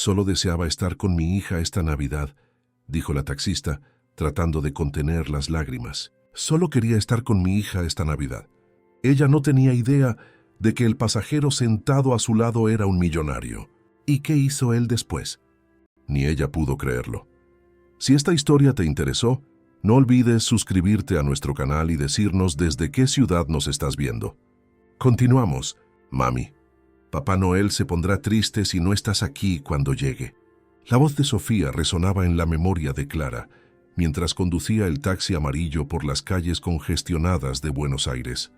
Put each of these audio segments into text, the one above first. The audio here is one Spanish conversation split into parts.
Solo deseaba estar con mi hija esta Navidad, dijo la taxista, tratando de contener las lágrimas. Solo quería estar con mi hija esta Navidad. Ella no tenía idea de que el pasajero sentado a su lado era un millonario. ¿Y qué hizo él después? Ni ella pudo creerlo. Si esta historia te interesó, no olvides suscribirte a nuestro canal y decirnos desde qué ciudad nos estás viendo. Continuamos, mami. Papá Noel se pondrá triste si no estás aquí cuando llegue. La voz de Sofía resonaba en la memoria de Clara, mientras conducía el taxi amarillo por las calles congestionadas de Buenos Aires.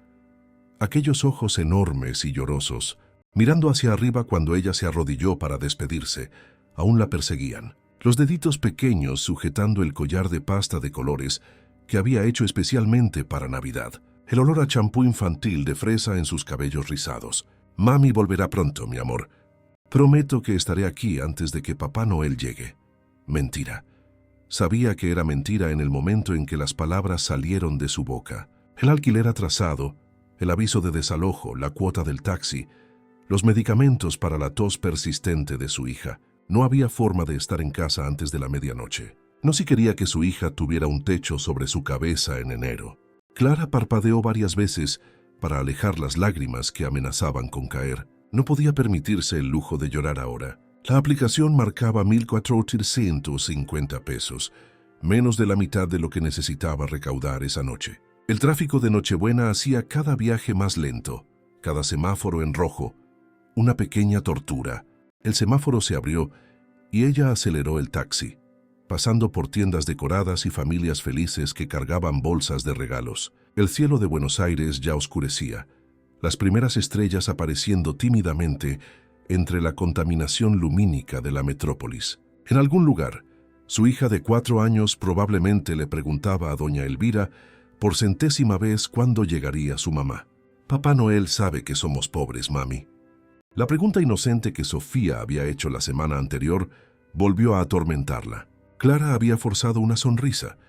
Aquellos ojos enormes y llorosos, mirando hacia arriba cuando ella se arrodilló para despedirse, aún la perseguían. Los deditos pequeños sujetando el collar de pasta de colores que había hecho especialmente para Navidad. El olor a champú infantil de fresa en sus cabellos rizados. Mami volverá pronto, mi amor. Prometo que estaré aquí antes de que Papá Noel llegue. Mentira. Sabía que era mentira en el momento en que las palabras salieron de su boca. El alquiler atrasado, el aviso de desalojo, la cuota del taxi, los medicamentos para la tos persistente de su hija. No había forma de estar en casa antes de la medianoche. No si quería que su hija tuviera un techo sobre su cabeza en enero. Clara parpadeó varias veces para alejar las lágrimas que amenazaban con caer. No podía permitirse el lujo de llorar ahora. La aplicación marcaba 1.450 pesos, menos de la mitad de lo que necesitaba recaudar esa noche. El tráfico de Nochebuena hacía cada viaje más lento, cada semáforo en rojo, una pequeña tortura. El semáforo se abrió y ella aceleró el taxi, pasando por tiendas decoradas y familias felices que cargaban bolsas de regalos. El cielo de Buenos Aires ya oscurecía, las primeras estrellas apareciendo tímidamente entre la contaminación lumínica de la metrópolis. En algún lugar, su hija de 4 años probablemente le preguntaba a doña Elvira por centésima vez cuándo llegaría su mamá. Papá Noel sabe que somos pobres, mami. La pregunta inocente que Sofía había hecho la semana anterior volvió a atormentarla. Clara había forzado una sonrisa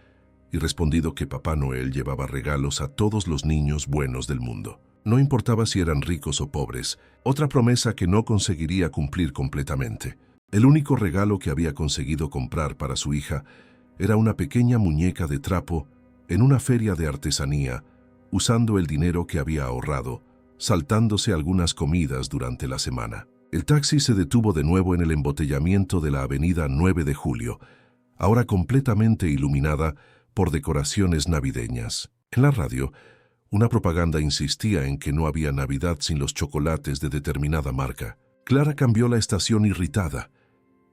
y respondido que Papá Noel llevaba regalos a todos los niños buenos del mundo. No importaba si eran ricos o pobres, otra promesa que no conseguiría cumplir completamente. El único regalo que había conseguido comprar para su hija era una pequeña muñeca de trapo en una feria de artesanía, usando el dinero que había ahorrado, saltándose algunas comidas durante la semana. El taxi se detuvo de nuevo en el embotellamiento de la avenida 9 de Julio, ahora completamente iluminada por decoraciones navideñas. En la radio, una propaganda insistía en que no había Navidad sin los chocolates de determinada marca. Clara cambió la estación irritada,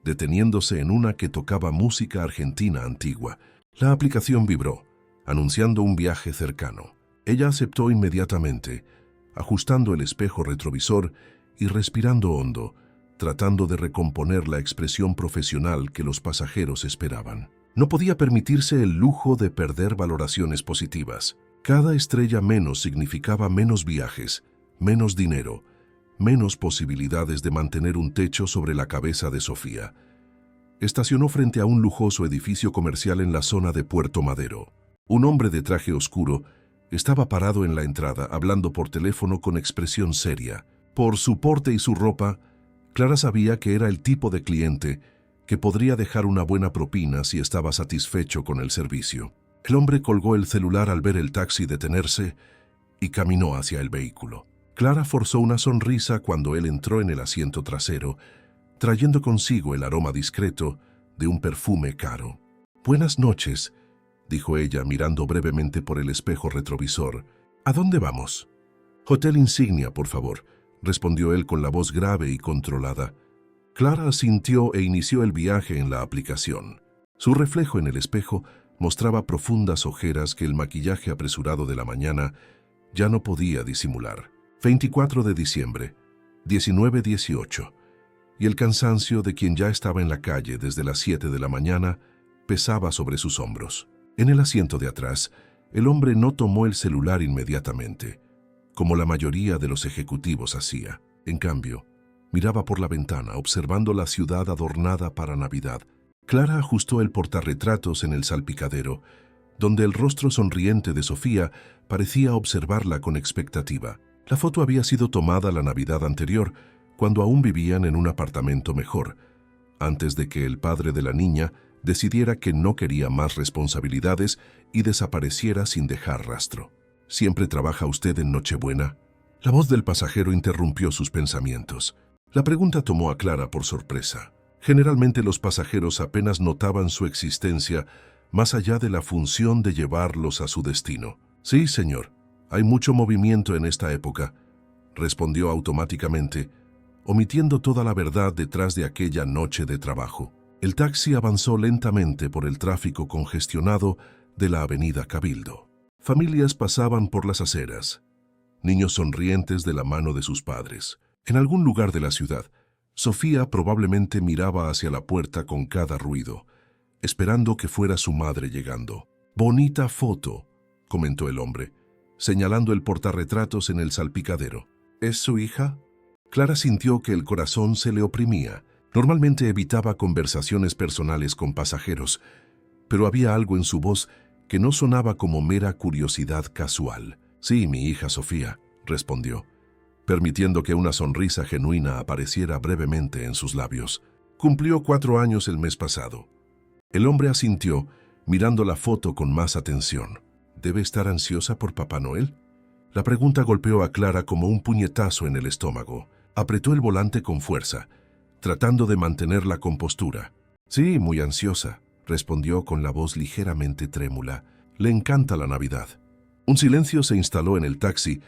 deteniéndose en una que tocaba música argentina antigua. La aplicación vibró, anunciando un viaje cercano. Ella aceptó inmediatamente, ajustando el espejo retrovisor y respirando hondo, tratando de recomponer la expresión profesional que los pasajeros esperaban. No podía permitirse el lujo de perder valoraciones positivas. Cada estrella menos significaba menos viajes, menos dinero, menos posibilidades de mantener un techo sobre la cabeza de Sofía. Estacionó frente a un lujoso edificio comercial en la zona de Puerto Madero. Un hombre de traje oscuro estaba parado en la entrada, hablando por teléfono con expresión seria. Por su porte y su ropa, Clara sabía que era el tipo de cliente que podría dejar una buena propina si estaba satisfecho con el servicio. El hombre colgó el celular al ver el taxi detenerse y caminó hacia el vehículo. Clara forzó una sonrisa cuando él entró en el asiento trasero, trayendo consigo el aroma discreto de un perfume caro. «Buenas noches», dijo ella mirando brevemente por el espejo retrovisor. «¿A dónde vamos?» «Hotel Insignia, por favor», respondió él con la voz grave y controlada. Clara asintió e inició el viaje en la aplicación. Su reflejo en el espejo mostraba profundas ojeras que el maquillaje apresurado de la mañana ya no podía disimular. 24 de diciembre, 19:18, y el cansancio de quien ya estaba en la calle desde las 7 de la mañana pesaba sobre sus hombros. En el asiento de atrás, el hombre no tomó el celular inmediatamente, como la mayoría de los ejecutivos hacía. En cambio, miraba por la ventana, observando la ciudad adornada para Navidad. Clara ajustó el portarretratos en el salpicadero, donde el rostro sonriente de Sofía parecía observarla con expectativa. La foto había sido tomada la Navidad anterior, cuando aún vivían en un apartamento mejor, antes de que el padre de la niña decidiera que no quería más responsabilidades y desapareciera sin dejar rastro. ¿Siempre trabaja usted en Nochebuena? La voz del pasajero interrumpió sus pensamientos. La pregunta tomó a Clara por sorpresa. Generalmente los pasajeros apenas notaban su existencia más allá de la función de llevarlos a su destino. Sí, señor, hay mucho movimiento en esta época, respondió automáticamente, omitiendo toda la verdad detrás de aquella noche de trabajo. El taxi avanzó lentamente por el tráfico congestionado de la avenida Cabildo. Familias pasaban por las aceras, niños sonrientes de la mano de sus padres. En algún lugar de la ciudad, Sofía probablemente miraba hacia la puerta con cada ruido, esperando que fuera su madre llegando. «Bonita foto», comentó el hombre, señalando el portarretratos en el salpicadero. «¿Es su hija?» Clara sintió que el corazón se le oprimía. Normalmente evitaba conversaciones personales con pasajeros, pero había algo en su voz que no sonaba como mera curiosidad casual. «Sí, mi hija Sofía», respondió, permitiendo que una sonrisa genuina apareciera brevemente en sus labios. «Cumplió 4 años el mes pasado». El hombre asintió, mirando la foto con más atención. ¿Debe estar ansiosa por Papá Noel? La pregunta golpeó a Clara como un puñetazo en el estómago. Apretó el volante con fuerza, tratando de mantener la compostura. «Sí, muy ansiosa», respondió con la voz ligeramente trémula. «Le encanta la Navidad». Un silencio se instaló en el taxi,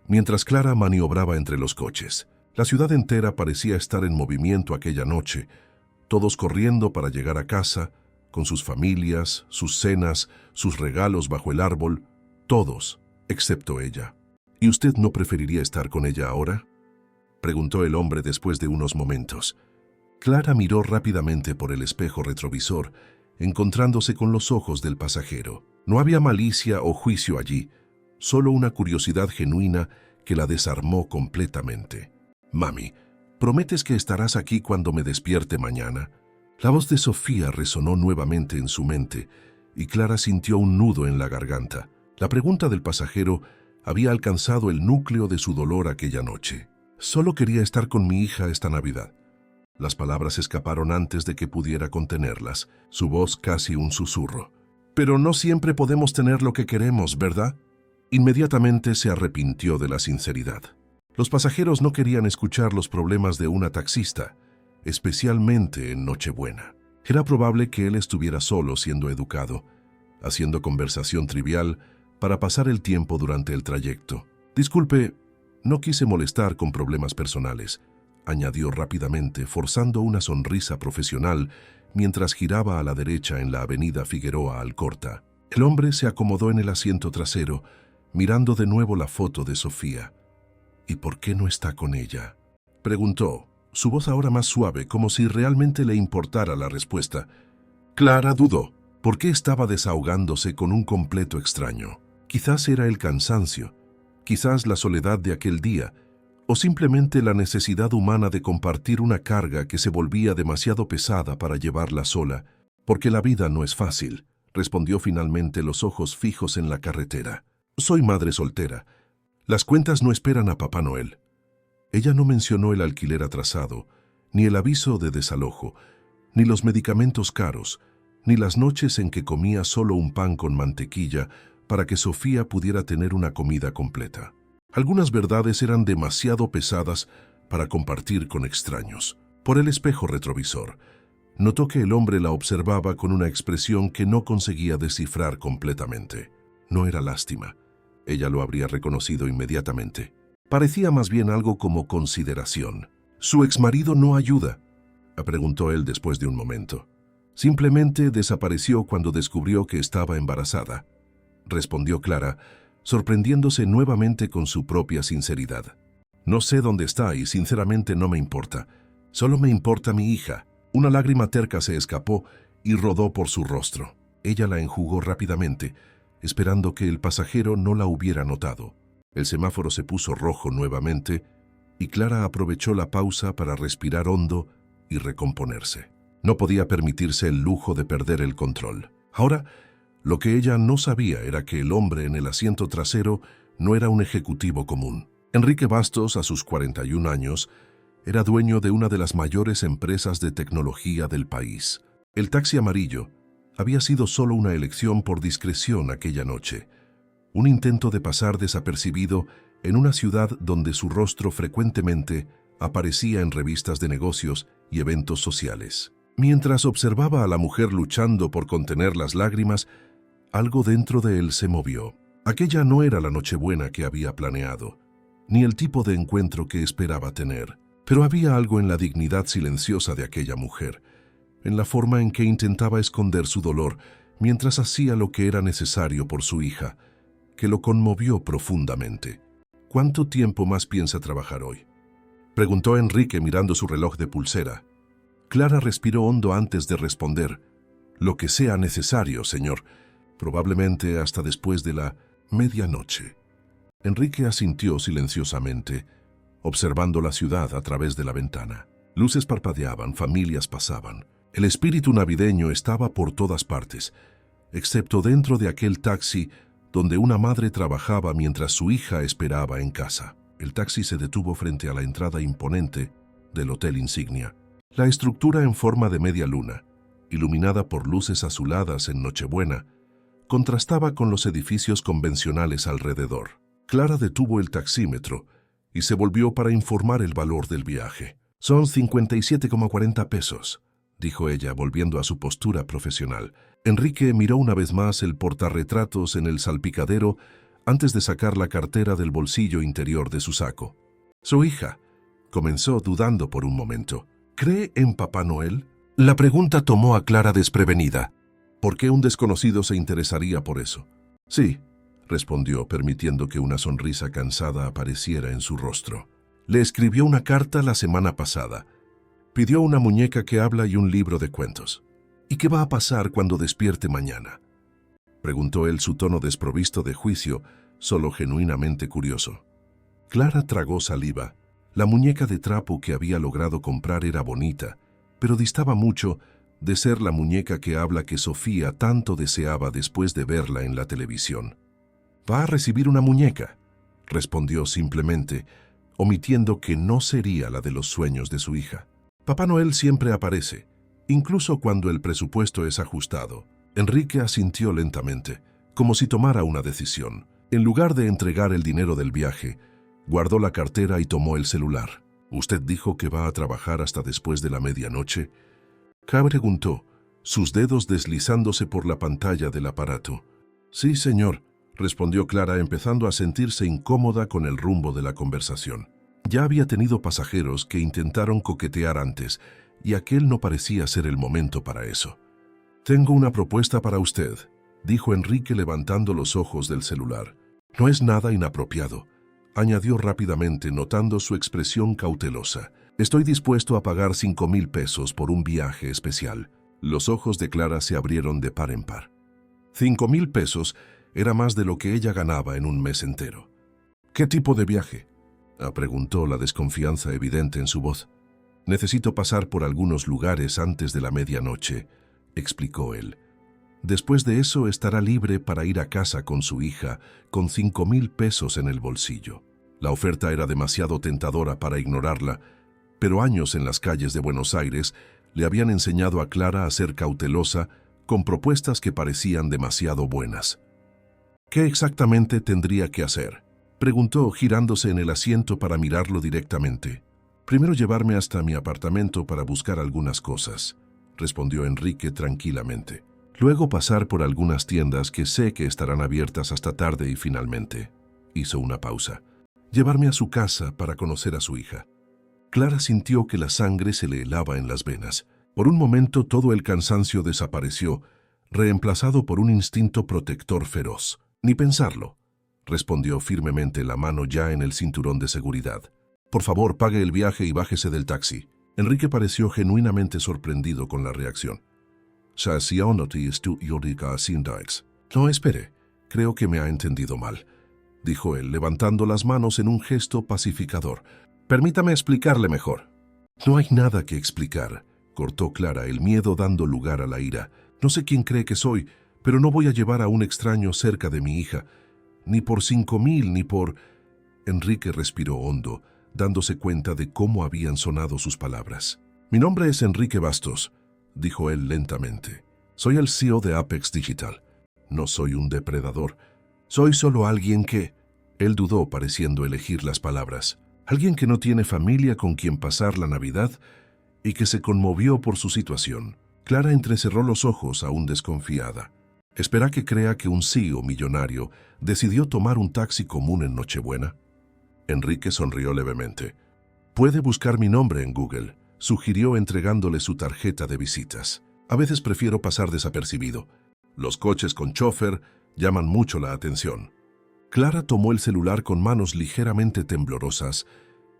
mientras Clara maniobraba entre los coches. La ciudad entera parecía estar en movimiento aquella noche, todos corriendo para llegar a casa, con sus familias, sus cenas, sus regalos bajo el árbol, todos, excepto ella. «¿Y usted no preferiría estar con ella ahora?», preguntó el hombre después de unos momentos. Clara miró rápidamente por el espejo retrovisor, encontrándose con los ojos del pasajero. No había malicia o juicio allí, solo una curiosidad genuina que la desarmó completamente. «Mami, ¿prometes que estarás aquí cuando me despierte mañana?». La voz de Sofía resonó nuevamente en su mente, y Clara sintió un nudo en la garganta. La pregunta del pasajero había alcanzado el núcleo de su dolor aquella noche. «Solo quería estar con mi hija esta Navidad». Las palabras escaparon antes de que pudiera contenerlas, su voz casi un susurro. «Pero no siempre podemos tener lo que queremos, ¿verdad?». Inmediatamente se arrepintió de la sinceridad. Los pasajeros no querían escuchar los problemas de una taxista, especialmente en Nochebuena. Era probable que él estuviera solo siendo educado, haciendo conversación trivial para pasar el tiempo durante el trayecto. «Disculpe, no quise molestar con problemas personales», añadió rápidamente, forzando una sonrisa profesional mientras giraba a la derecha en la avenida Figueroa Alcorta. El hombre se acomodó en el asiento trasero, mirando de nuevo la foto de Sofía. «¿Y por qué no está con ella?», preguntó, su voz ahora más suave, como si realmente le importara la respuesta. Clara dudó. ¿Por qué estaba desahogándose con un completo extraño? Quizás era el cansancio, quizás la soledad de aquel día, o simplemente la necesidad humana de compartir una carga que se volvía demasiado pesada para llevarla sola. «Porque la vida no es fácil», respondió finalmente, los ojos fijos en la carretera. «Soy madre soltera. Las cuentas no esperan a Papá Noel». Ella no mencionó el alquiler atrasado, ni el aviso de desalojo, ni los medicamentos caros, ni las noches en que comía solo un pan con mantequilla para que Sofía pudiera tener una comida completa. Algunas verdades eran demasiado pesadas para compartir con extraños. Por el espejo retrovisor, notó que el hombre la observaba con una expresión que no conseguía descifrar completamente. No era lástima. Ella lo habría reconocido inmediatamente. Parecía más bien algo como consideración. «¿Su exmarido no ayuda?», preguntó él después de un momento. «Simplemente desapareció cuando descubrió que estaba embarazada», respondió Clara, sorprendiéndose nuevamente con su propia sinceridad. «No sé dónde está y sinceramente no me importa. Solo me importa mi hija». Una lágrima terca se escapó y rodó por su rostro. Ella la enjugó rápidamente, esperando que el pasajero no la hubiera notado. El semáforo se puso rojo nuevamente y Clara aprovechó la pausa para respirar hondo y recomponerse. No podía permitirse el lujo de perder el control. Ahora, lo que ella no sabía era que el hombre en el asiento trasero no era un ejecutivo común. Enrique Bastos, a sus 41 años, Era dueño de una de las mayores empresas de tecnología del país. El taxi amarillo había sido solo una elección por discreción aquella noche, un intento de pasar desapercibido en una ciudad donde su rostro frecuentemente aparecía en revistas de negocios y eventos sociales. Mientras observaba a la mujer luchando por contener las lágrimas, algo dentro de él se movió. Aquella no era la Nochebuena que había planeado, ni el tipo de encuentro que esperaba tener. Pero había algo en la dignidad silenciosa de aquella mujer, en la forma en que intentaba esconder su dolor mientras hacía lo que era necesario por su hija, que lo conmovió profundamente. ¿Cuánto tiempo más piensa trabajar hoy?, preguntó Enrique mirando su reloj de pulsera. Clara respiró hondo antes de responder. Lo que sea necesario, señor. Probablemente hasta después de la medianoche. Enrique asintió silenciosamente, observando la ciudad a través de la ventana. Luces parpadeaban, familias pasaban. El espíritu navideño estaba por todas partes, excepto dentro de aquel taxi donde una madre trabajaba mientras su hija esperaba en casa. El taxi se detuvo frente a la entrada imponente del Hotel Insignia. La estructura en forma de media luna, iluminada por luces azuladas en Nochebuena, contrastaba con los edificios convencionales alrededor. Clara detuvo el taxímetro y se volvió para informar el valor del viaje. «Son 57,40 pesos», dijo ella, volviendo a su postura profesional. Enrique miró una vez más el portarretratos en el salpicadero antes de sacar la cartera del bolsillo interior de su saco. Su hija comenzó dudando por un momento. ¿Cree en Papá Noel? La pregunta tomó a Clara desprevenida. ¿Por qué un desconocido se interesaría por eso? Sí, respondió, permitiendo que una sonrisa cansada apareciera en su rostro. Le escribió una carta la semana pasada. Pidió una muñeca que habla y un libro de cuentos. ¿Y qué va a pasar cuando despierte mañana?, preguntó él, su tono desprovisto de juicio, solo genuinamente curioso. Clara tragó saliva. La muñeca de trapo que había logrado comprar era bonita, pero distaba mucho de ser la muñeca que habla que Sofía tanto deseaba después de verla en la televisión. «Va a recibir una muñeca», respondió simplemente, omitiendo que no sería la de los sueños de su hija. Papá Noel siempre aparece, incluso cuando el presupuesto es ajustado. Enrique asintió lentamente, como si tomara una decisión. En lugar de entregar el dinero del viaje, guardó la cartera y tomó el celular. «¿Usted dijo que va a trabajar hasta después de la medianoche?», preguntó, sus dedos deslizándose por la pantalla del aparato. «Sí, señor», respondió Clara, empezando a sentirse incómoda con el rumbo de la conversación. Ya había tenido pasajeros que intentaron coquetear antes, y aquel no parecía ser el momento para eso. «Tengo una propuesta para usted», dijo Enrique levantando los ojos del celular. «No es nada inapropiado», añadió rápidamente, notando su expresión cautelosa. «Estoy dispuesto a pagar 5,000 pesos por un viaje especial». Los ojos de Clara se abrieron de par en par. 5,000 pesos era más de lo que ella ganaba en un mes entero. «¿Qué tipo de viaje?», preguntó, la desconfianza evidente en su voz. «Necesito pasar por algunos lugares antes de la medianoche», explicó él. «Después de eso estará libre para ir a casa con su hija, con 5,000 pesos en el bolsillo». La oferta era demasiado tentadora para ignorarla, pero años en las calles de Buenos Aires le habían enseñado a Clara a ser cautelosa con propuestas que parecían demasiado buenas. «¿Qué exactamente tendría que hacer?», preguntó, girándose en el asiento para mirarlo directamente. «Primero llevarme hasta mi apartamento para buscar algunas cosas», respondió Enrique tranquilamente. «Luego pasar por algunas tiendas que sé que estarán abiertas hasta tarde y finalmente», hizo una pausa, «llevarme a su casa para conocer a su hija». Clara sintió que la sangre se le helaba en las venas. Por un momento todo el cansancio desapareció, reemplazado por un instinto protector feroz. «Ni pensarlo», respondió firmemente, la mano ya en el cinturón de seguridad. «Por favor, pague el viaje y bájese del taxi». Enrique pareció genuinamente sorprendido con la reacción. «No, espere, creo que me ha entendido mal», dijo él, levantando las manos en un gesto pacificador. «Permítame explicarle mejor». «No hay nada que explicar», cortó Clara, el miedo dando lugar a la ira. «No sé quién cree que soy, pero no voy a llevar a un extraño cerca de mi hija, ni por 5,000, ni por...». Enrique respiró hondo, dándose cuenta de cómo habían sonado sus palabras. «Mi nombre es Enrique Bastos», dijo él lentamente. «Soy el CEO de Apex Digital. No soy un depredador. Soy solo alguien que...» Él dudó, pareciendo elegir las palabras. «Alguien que no tiene familia con quien pasar la Navidad y que se conmovió por su situación». Clara entrecerró los ojos, aún desconfiada. ¿Espera que crea que un CEO millonario decidió tomar un taxi común en Nochebuena? Enrique sonrió levemente. «Puede buscar mi nombre en Google», sugirió entregándole su tarjeta de visitas. «A veces prefiero pasar desapercibido. Los coches con chofer llaman mucho la atención». Clara tomó el celular con manos ligeramente temblorosas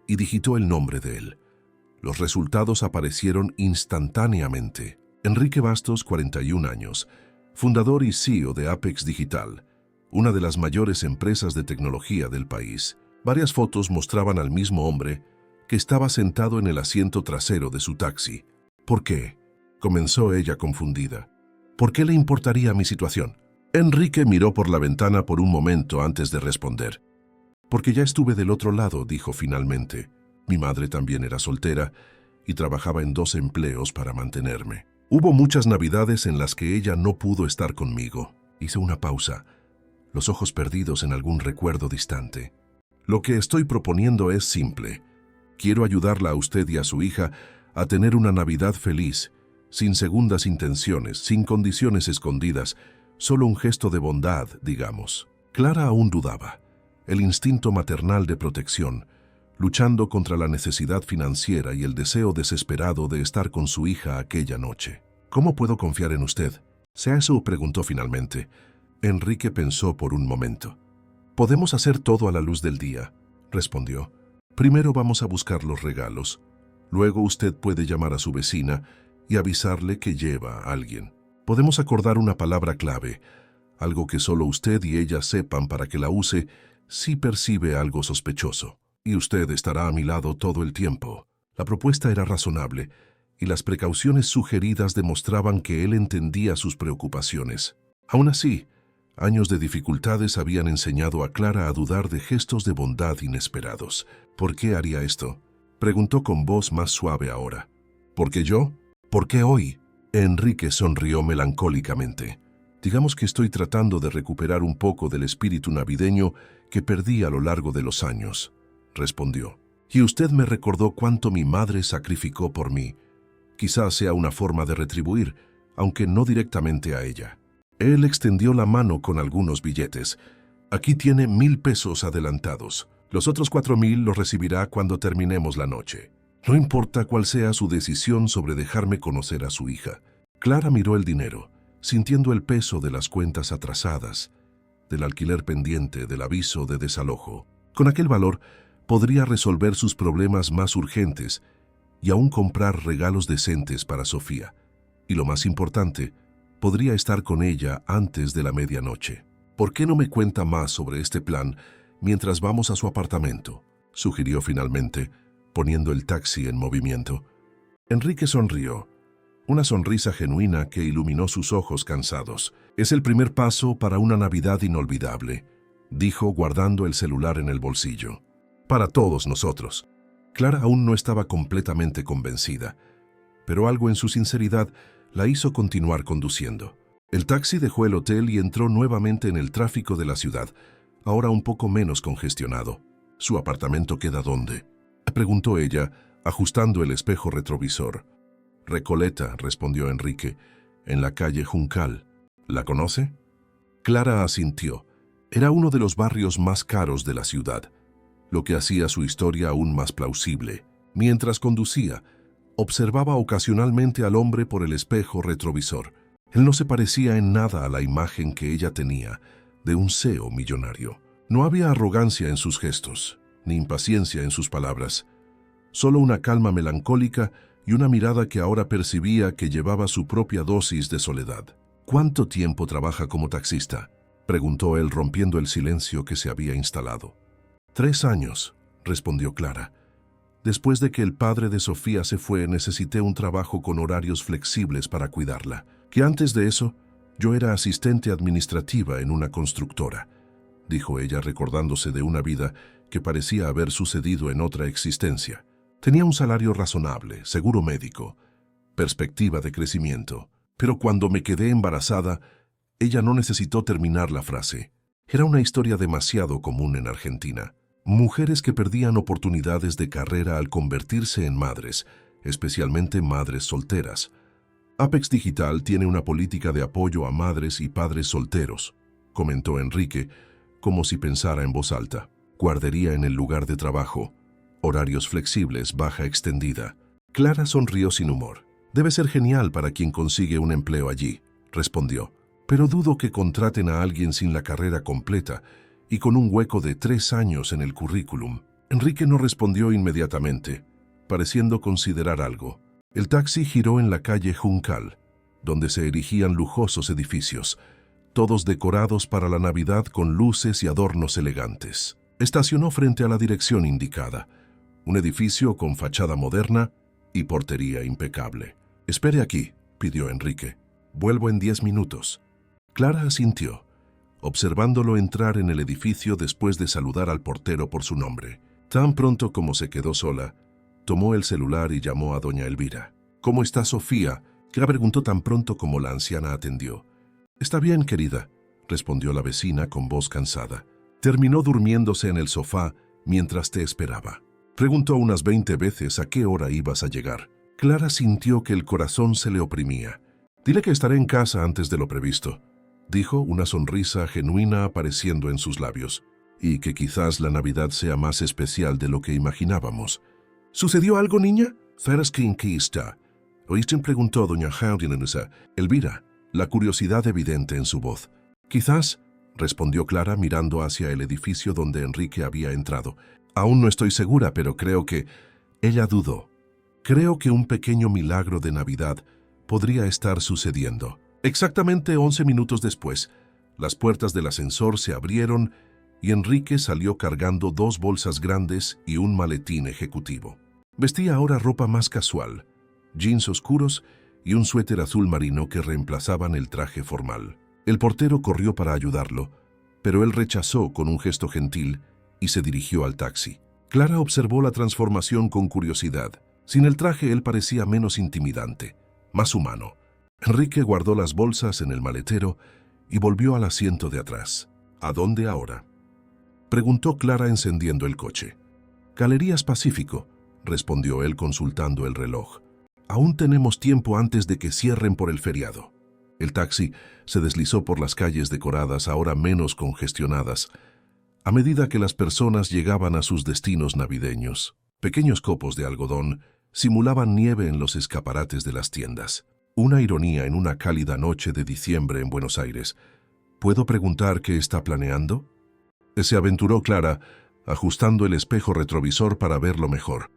y digitó el nombre de él. Los resultados aparecieron instantáneamente. Enrique Bastos, 41 años, fundador y CEO de Apex Digital, una de las mayores empresas de tecnología del país. Varias fotos mostraban al mismo hombre que estaba sentado en el asiento trasero de su taxi. «¿Por qué?», comenzó ella confundida. «¿Por qué le importaría mi situación?». Enrique miró por la ventana por un momento antes de responder. «Porque ya estuve del otro lado», dijo finalmente. «Mi madre también era soltera y trabajaba en 2 empleos para mantenerme. Hubo muchas Navidades en las que ella no pudo estar conmigo». Hizo una pausa, los ojos perdidos en algún recuerdo distante. «Lo que estoy proponiendo es simple. Quiero ayudarla a usted y a su hija a tener una Navidad feliz, sin segundas intenciones, sin condiciones escondidas, solo un gesto de bondad, digamos». Clara aún dudaba. El instinto maternal de protección, luchando contra la necesidad financiera y el deseo desesperado de estar con su hija aquella noche. «¿Cómo puedo confiar en usted?», «¿Sea eso?», preguntó finalmente. Enrique pensó por un momento. «Podemos hacer todo a la luz del día», respondió. «Primero vamos a buscar los regalos. Luego usted puede llamar a su vecina y avisarle que lleva a alguien. Podemos acordar una palabra clave, algo que solo usted y ella sepan para que la use si percibe algo sospechoso. Y usted estará a mi lado todo el tiempo». La propuesta era razonable, y las precauciones sugeridas demostraban que él entendía sus preocupaciones. Aún así, años de dificultades habían enseñado a Clara a dudar de gestos de bondad inesperados. «¿Por qué haría esto?», preguntó con voz más suave ahora. «¿Por qué yo? ¿Por qué hoy?». Enrique sonrió melancólicamente. «Digamos que estoy tratando de recuperar un poco del espíritu navideño que perdí a lo largo de los años», respondió. «Y usted me recordó cuánto mi madre sacrificó por mí. Quizás sea una forma de retribuir, aunque no directamente a ella». Él extendió la mano con algunos billetes. «Aquí tiene 1,000 pesos adelantados. Los otros 4,000 los recibirá cuando terminemos la noche. No importa cuál sea su decisión sobre dejarme conocer a su hija». Clara miró el dinero, sintiendo el peso de las cuentas atrasadas, del alquiler pendiente, del aviso de desalojo. Con aquel valor podría resolver sus problemas más urgentes y aún comprar regalos decentes para Sofía. Y lo más importante, podría estar con ella antes de la medianoche. «¿Por qué no me cuenta más sobre este plan mientras vamos a su apartamento?», sugirió finalmente, poniendo el taxi en movimiento. Enrique sonrió, una sonrisa genuina que iluminó sus ojos cansados. «Es el primer paso para una Navidad inolvidable», dijo guardando el celular en el bolsillo. «Para todos nosotros». Clara aún no estaba completamente convencida, pero algo en su sinceridad la hizo continuar conduciendo. El taxi dejó el hotel y entró nuevamente en el tráfico de la ciudad, ahora un poco menos congestionado. «¿Su apartamento queda dónde?», preguntó ella, ajustando el espejo retrovisor. «Recoleta», respondió Enrique, «en la calle Juncal. ¿La conoce?». Clara asintió. Era uno de los barrios más caros de la ciudad, lo que hacía su historia aún más plausible. Mientras conducía, observaba ocasionalmente al hombre por el espejo retrovisor. Él no se parecía en nada a la imagen que ella tenía de un CEO millonario. No había arrogancia en sus gestos, ni impaciencia en sus palabras, solo una calma melancólica y una mirada que ahora percibía que llevaba su propia dosis de soledad. «¿Cuánto tiempo trabaja como taxista?», preguntó él, rompiendo el silencio que se había instalado. «3 años», respondió Clara. «Después de que el padre de Sofía se fue, necesité un trabajo con horarios flexibles para cuidarla. Que antes de eso, yo era asistente administrativa en una constructora», dijo ella, recordándose de una vida que parecía haber sucedido en otra existencia. Tenía un salario razonable, seguro médico, perspectiva de crecimiento. Pero cuando me quedé embarazada, ella no necesitó terminar la frase. Era una historia demasiado común en Argentina. Mujeres que perdían oportunidades de carrera al convertirse en madres, especialmente madres solteras. Apex Digital tiene una política de apoyo a madres y padres solteros, comentó Enrique, como si pensara en voz alta. Guardería en el lugar de trabajo, horarios flexibles, baja extendida. Clara sonrió sin humor. Debe ser genial para quien consigue un empleo allí, respondió. Pero dudo que contraten a alguien sin la carrera completa y con un hueco de 3 años en el currículum. Enrique no respondió inmediatamente, pareciendo considerar algo. El taxi giró en la calle Juncal, donde se erigían lujosos edificios, todos decorados para la Navidad con luces y adornos elegantes. Estacionó frente a la dirección indicada, un edificio con fachada moderna y portería impecable. «Espere aquí», pidió Enrique. «Vuelvo en 10 minutos». Clara asintió, observándolo entrar en el edificio después de saludar al portero por su nombre. Tan pronto como se quedó sola, tomó el celular y llamó a doña Elvira. «¿Cómo está Sofía?», Clara preguntó tan pronto como la anciana atendió. «Está bien, querida», respondió la vecina con voz cansada. «Terminó durmiéndose en el sofá mientras te esperaba. Preguntó unas 20 veces a qué hora ibas a llegar». Clara sintió que el corazón se le oprimía. «Dile que estaré en casa antes de lo previsto», dijo, una sonrisa genuina apareciendo en sus labios. «Y que quizás la Navidad sea más especial de lo que imaginábamos». «¿Sucedió algo, niña?» «Ferasquinquista», ¿oíste?, preguntó doña Jaudinenesa. Elvira, la curiosidad evidente en su voz. «Quizás», respondió Clara mirando hacia el edificio donde Enrique había entrado. «Aún no estoy segura, pero creo que...». Ella dudó. «Creo que un pequeño milagro de Navidad podría estar sucediendo». Exactamente 11 minutos después, las puertas del ascensor se abrieron y Enrique salió cargando 2 bolsas grandes y un maletín ejecutivo. Vestía ahora ropa más casual, jeans oscuros y un suéter azul marino que reemplazaban el traje formal. El portero corrió para ayudarlo, pero él rechazó con un gesto gentil y se dirigió al taxi. Clara observó la transformación con curiosidad. Sin el traje él parecía menos intimidante, más humano. Enrique guardó las bolsas en el maletero y volvió al asiento de atrás. «¿A dónde ahora?», preguntó Clara encendiendo el coche. «Galerías Pacífico», respondió él consultando el reloj. «Aún tenemos tiempo antes de que cierren por el feriado». El taxi se deslizó por las calles decoradas, ahora menos congestionadas, a medida que las personas llegaban a sus destinos navideños. Pequeños copos de algodón simulaban nieve en los escaparates de las tiendas. Una ironía en una cálida noche de diciembre en Buenos Aires. «¿Puedo preguntar qué está planeando?», se aventuró Clara, ajustando el espejo retrovisor para verlo mejor.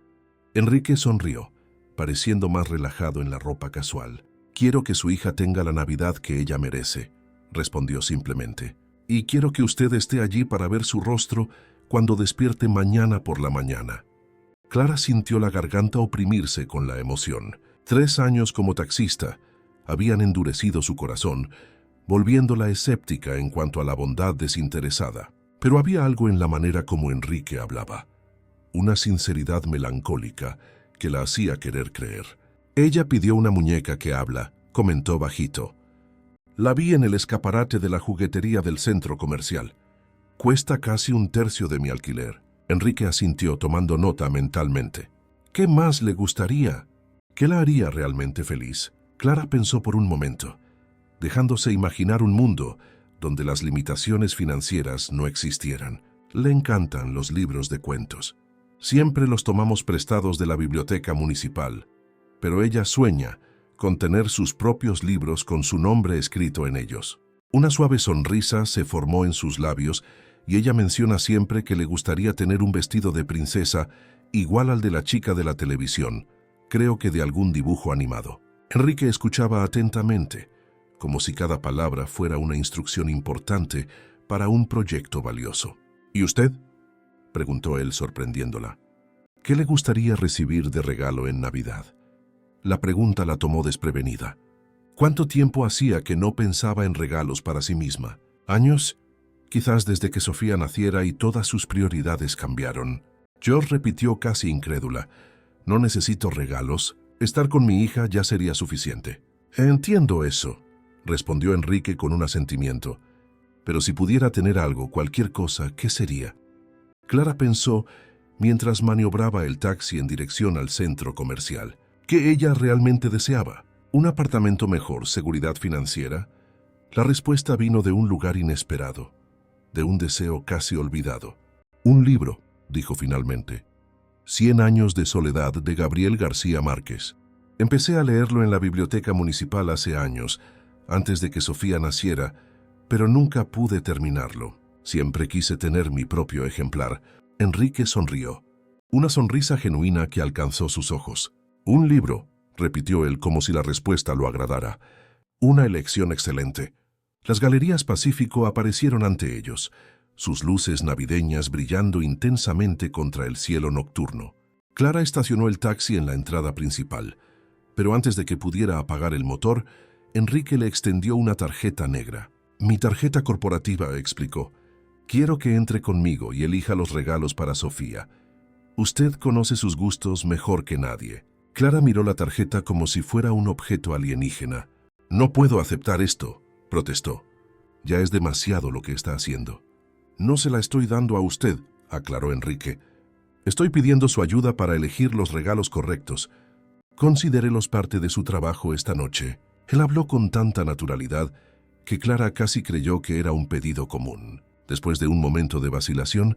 Enrique sonrió, pareciendo más relajado en la ropa casual. «Quiero que su hija tenga la Navidad que ella merece», respondió simplemente. «Y quiero que usted esté allí para ver su rostro cuando despierte mañana por la mañana». Clara sintió la garganta oprimirse con la emoción. 3 años como taxista habían endurecido su corazón, volviéndola escéptica en cuanto a la bondad desinteresada. Pero había algo en la manera como Enrique hablaba, una sinceridad melancólica que la hacía querer creer. «Ella pidió una muñeca que habla», comentó bajito. «La vi en el escaparate de la juguetería del centro comercial. Cuesta casi 1/3 de mi alquiler». Enrique asintió tomando nota mentalmente. «¿Qué más le gustaría? ¿Qué la haría realmente feliz?». Clara pensó por un momento, dejándose imaginar un mundo donde las limitaciones financieras no existieran. Le encantan los libros de cuentos. Siempre los tomamos prestados de la biblioteca municipal, pero ella sueña con tener sus propios libros con su nombre escrito en ellos. Una suave sonrisa se formó en sus labios y ella menciona siempre que le gustaría tener un vestido de princesa igual al de la chica de la televisión, creo que de algún dibujo animado. Enrique escuchaba atentamente, como si cada palabra fuera una instrucción importante para un proyecto valioso. «¿Y usted?», preguntó él sorprendiéndola. «¿Qué le gustaría recibir de regalo en Navidad?». La pregunta la tomó desprevenida. ¿Cuánto tiempo hacía que no pensaba en regalos para sí misma? ¿Años? Quizás desde que Sofía naciera y todas sus prioridades cambiaron. George repitió casi incrédula. No necesito regalos. Estar con mi hija ya sería suficiente. Entiendo eso, respondió Enrique con un asentimiento. Pero si pudiera tener algo, cualquier cosa, ¿qué sería? Clara pensó mientras maniobraba el taxi en dirección al centro comercial. ¿Qué ella realmente deseaba? ¿Un apartamento mejor, seguridad financiera? La respuesta vino de un lugar inesperado, de un deseo casi olvidado. Un libro, dijo finalmente. 100 años de soledad de Gabriel García Márquez. Empecé a leerlo en la biblioteca municipal hace años, antes de que Sofía naciera, pero nunca pude terminarlo. Siempre quise tener mi propio ejemplar. Enrique sonrió. Una sonrisa genuina que alcanzó sus ojos. Un libro, repitió él como si la respuesta lo agradara. Una elección excelente. Las Galerías Pacífico aparecieron ante ellos, sus luces navideñas brillando intensamente contra el cielo nocturno. Clara estacionó el taxi en la entrada principal, pero antes de que pudiera apagar el motor, Enrique le extendió una tarjeta negra. Mi tarjeta corporativa, explicó. Quiero que entre conmigo y elija los regalos para Sofía. Usted conoce sus gustos mejor que nadie. Clara miró la tarjeta como si fuera un objeto alienígena. No puedo aceptar esto, protestó. Ya es demasiado lo que está haciendo. No se la estoy dando a usted, aclaró Enrique. Estoy pidiendo su ayuda para elegir los regalos correctos. Considérelos parte de su trabajo esta noche. Él habló con tanta naturalidad que Clara casi creyó que era un pedido común. Después de un momento de vacilación,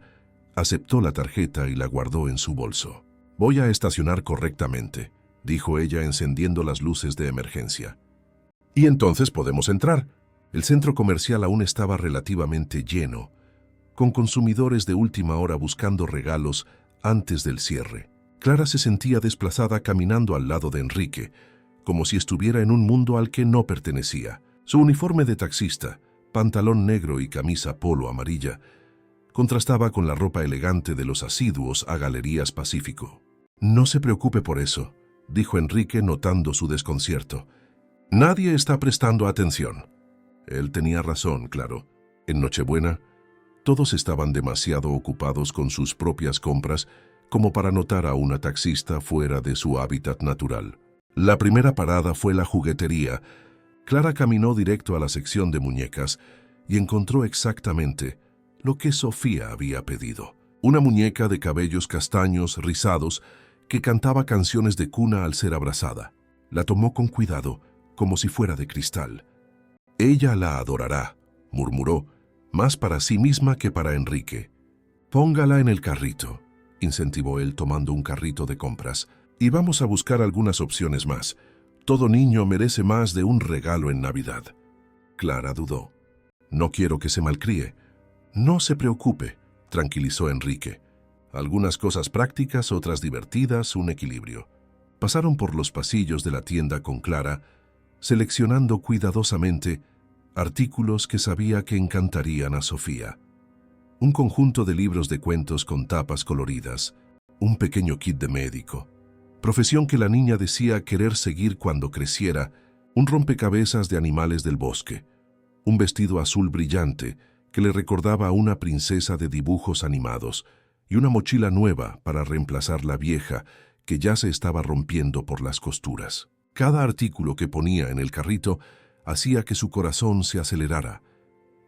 aceptó la tarjeta y la guardó en su bolso. Voy a estacionar correctamente, dijo ella encendiendo las luces de emergencia. Y entonces podemos entrar. El centro comercial aún estaba relativamente lleno, con consumidores de última hora buscando regalos antes del cierre. Clara se sentía desplazada caminando al lado de Enrique, como si estuviera en un mundo al que no pertenecía. Su uniforme de taxista, pantalón negro y camisa polo amarilla, contrastaba con la ropa elegante de los asiduos a Galerías Pacífico. No se preocupe por eso, dijo Enrique notando su desconcierto. Nadie está prestando atención. Él tenía razón, claro. En Nochebuena, todos estaban demasiado ocupados con sus propias compras como para notar a una taxista fuera de su hábitat natural. La primera parada fue la juguetería. Clara caminó directo a la sección de muñecas y encontró exactamente lo que Sofía había pedido. Una muñeca de cabellos castaños rizados que cantaba canciones de cuna al ser abrazada. La tomó con cuidado, como si fuera de cristal. Ella la adorará, murmuró, más para sí misma que para Enrique. Póngala en el carrito, incentivó él tomando un carrito de compras, y vamos a buscar algunas opciones más. Todo niño merece más de un regalo en Navidad. Clara dudó. No quiero que se malcríe. No se preocupe, tranquilizó Enrique. Algunas cosas prácticas, otras divertidas, un equilibrio. Pasaron por los pasillos de la tienda con Clara, seleccionando cuidadosamente artículos que sabía que encantarían a Sofía. Un conjunto de libros de cuentos con tapas coloridas, un pequeño kit de médico, profesión que la niña decía querer seguir cuando creciera, un rompecabezas de animales del bosque, un vestido azul brillante que le recordaba a una princesa de dibujos animados y una mochila nueva para reemplazar la vieja que ya se estaba rompiendo por las costuras. Cada artículo que ponía en el carrito hacía que su corazón se acelerara,